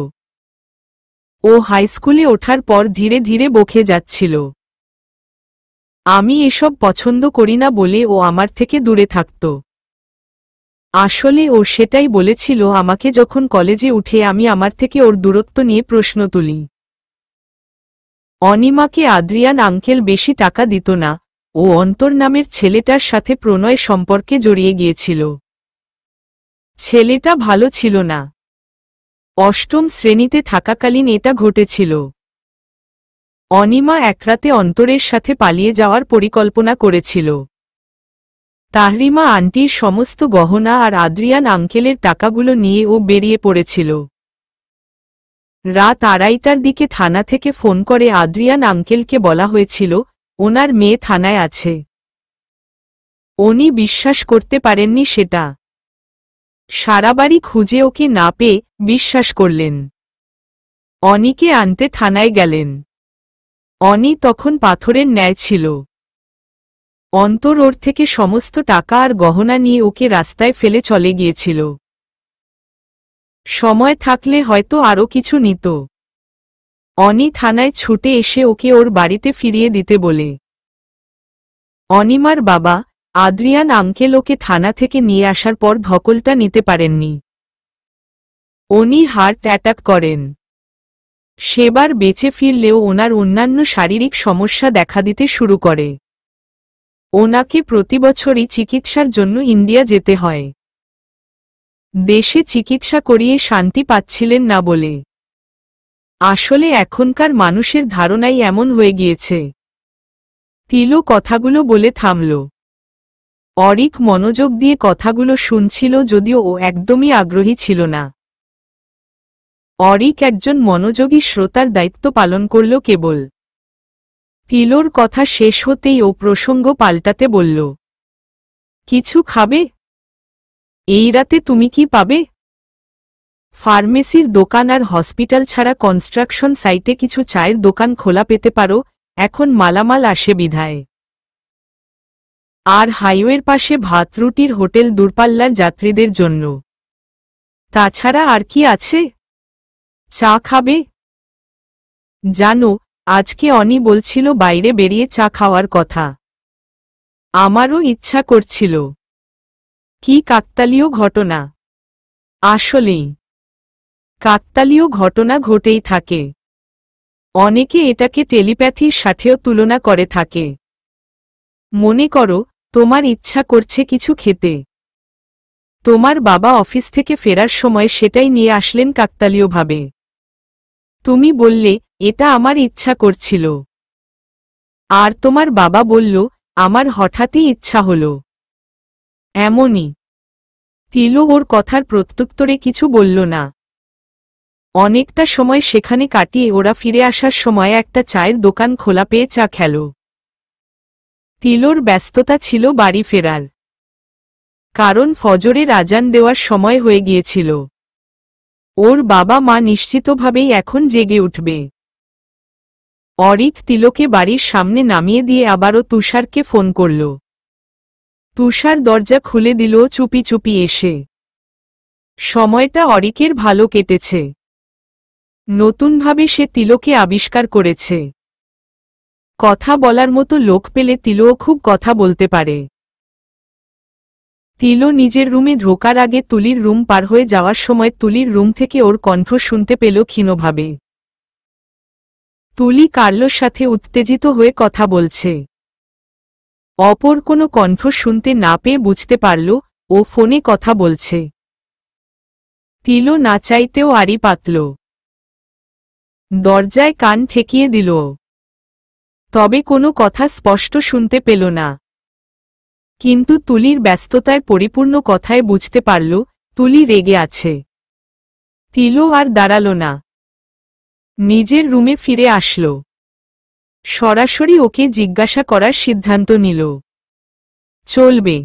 [SPEAKER 1] ও হাইস্কুলে ওঠার পর ধীরে ধীরে বকে যাচ্ছিল। আমি এসব পছন্দ করি না বলে ও আমার থেকে দূরে থাকত। আসলে ও সেটাই বলেছিল আমাকে যখন কলেজে উঠে আমি আমার থেকে ওর দূরত্ব নিয়ে প্রশ্ন তুলি। অনিমাকে আদ্রিয়ান আঙ্কেল বেশি টাকা দিত না, ও অন্তর নামের ছেলেটার সাথে প্রণয় সম্পর্কে জড়িয়ে গিয়েছিল। ছেলেটা ভালো ছিল না। অষ্টম শ্রেণীতে থাকাকালীন এটা ঘটেছিল। অনিমা একরাতে অন্তরের সাথে পালিয়ে যাওয়ার পরিকল্পনা করেছিল। তাহরিমা আন্টির সমস্ত গহনা আর আদ্রিয়ান আঙ্কেলের টাকাগুলো নিয়ে ও বেরিয়ে পড়েছিল। রাত 2:30টার দিকে থানা থেকে ফোন করে আদ্রিয়ান আঙ্কেলকে বলা হয়েছিল ওনার মেয়ে থানায় আছে। উনি বিশ্বাস করতে পারেননি সেটা। সারা বাড়ি খুঁজে ওকে না পেয়ে বিশ্বাস করলেন। অনিকে আনতে থানায় গেলেন। অনি তখন পাথরের ন্যায় ছিল। অন্তর ওর থেকে সমস্ত টাকা আর গহনা নিয়ে ওকে রাস্তায় ফেলে চলে গিয়েছিল। সময় থাকলে হয়তো আরও কিছু নিত। অনি থানায় ছুটে এসে ওকে ওর বাড়িতে ফিরিয়ে দিতে বলে। অনিমার বাবা আদ্রিয়ান আঙ্কেল ওকে থানা থেকে নিয়ে আসার পর ধকলটা নিতে পারেননি। উনি হার্ট অ্যাটাক করেন। সেবার বেঁচে ফিরলেও ওনার অন্যান্য শারীরিক সমস্যা দেখা দিতে শুরু করে। ওনাকে প্রতিবছরই চিকিৎসার জন্য ইন্ডিয়া যেতে হয়। দেশে চিকিৎসা করিয়ে শান্তি পাচ্ছিলেন না বলে। আসলে এখনকার মানুষের ধারণাই এমন হয়ে গিয়েছে। তিলো কথাগুলো বলে থামল। অরিক মনোযোগ দিয়ে কথাগুলো শুনছিল, যদিও ও একদমই আগ্রহী ছিল না। অরিক একজন মনোযোগী শ্রোতার দায়িত্ব পালন করল কেবল। তিলোর কথা শেষ হতেই ও প্রসঙ্গ পাল্টাতে বলল, কিছু খাবে? এই রাতে তুমি কি পাবে? ফার্মেসির দোকান আর হসপিটাল ছাড়া কনস্ট্রাকশন সাইটে কিছু চায়ের দোকান খোলা পেতে পারো, এখন মালামাল আসে বিধায়। আর হাইওয়ের পাশে ভাত রুটির হোটেল দূরপাল্লার যাত্রীদের জন্য। তাছাড়া আর কি আছে? চা খাবে? জানো, আজকে অনি বলছিল বাইরে বেরিয়ে চা খাওয়ার কথা। আমারও ইচ্ছা করছিল। কি কাকতালীয় ঘটনা! আসলেই কাকতালীয় ঘটনা ঘটেই থাকে। অনেকে এটাকে টেলিপ্যাথির সাথেও তুলনা করে থাকে। মনে করো, তোমার ইচ্ছা করছে কিছু খেতে। তোমার বাবা অফিস থেকে ফেরার সময় সেটাই নিয়ে আসলেন কাকতালীয়ভাবে। তুমি বললে, এটা আমার ইচ্ছা করছিল। আর তোমার বাবা বলল, আমার হঠাৎই ইচ্ছা হলো। এমনই। তিলো ওর কথার প্রত্যুত্তরে কিছু বলল না। অনেকটা সময় সেখানে কাটিয়ে ওরা ফিরে আসার সময় একটা চায়ের দোকান খোলা পেয়ে চা খেল। তিলোর ব্যস্ততা ছিল বাড়ি ফেরার। কারণ ফজরের আজান দেওয়ার সময় হয়ে গিয়েছিল। ওর বাবা মা নিশ্চিতভাবেই এখন জেগে উঠবে। অরিক তিলোকে বাড়ির সামনে নামিয়ে দিয়ে আবারও তুষারকে ফোন করল। তুষার দরজা খুলে দিল চুপি চুপি এসে। সময়টা অরিকের ভালো কেটেছে। নতুনভাবে সে তিলোকে আবিষ্কার করেছে। কথা বলার মতো লোক পেলে তিলোও খুব কথা বলতে পারে। তিলো নিজের রুমে ঢোকার আগে তুলির রুম পার হয়ে যাওয়ার সময় তুলির রুম থেকে ওর কণ্ঠ শুনতে পেল ক্ষীণভাবে। তুলি কার্লোর সাথে উত্তেজিত হয়ে কথা বলছে। অপর কোনো কণ্ঠ শুনতে না পেয়ে বুঝতে পারল ও ফোনে কথা বলছে। তিলো না চাইতেও আড়ি পাতল। দরজায় কান ঠেকিয়ে দিল। তবে কোনো কথা স্পষ্ট শুনতে পেল না। কিন্তু তুলির ব্যস্ততায় পরিপূর্ণ কথায় বুঝতে পারল তুলি রেগে আছে। তিলো আর দাঁড়াল না। নিজের রুমে ফিরে আসল। সরাসরি ওকে জিজ্ঞাসা করার সিদ্ধান্ত নিল। চলবে।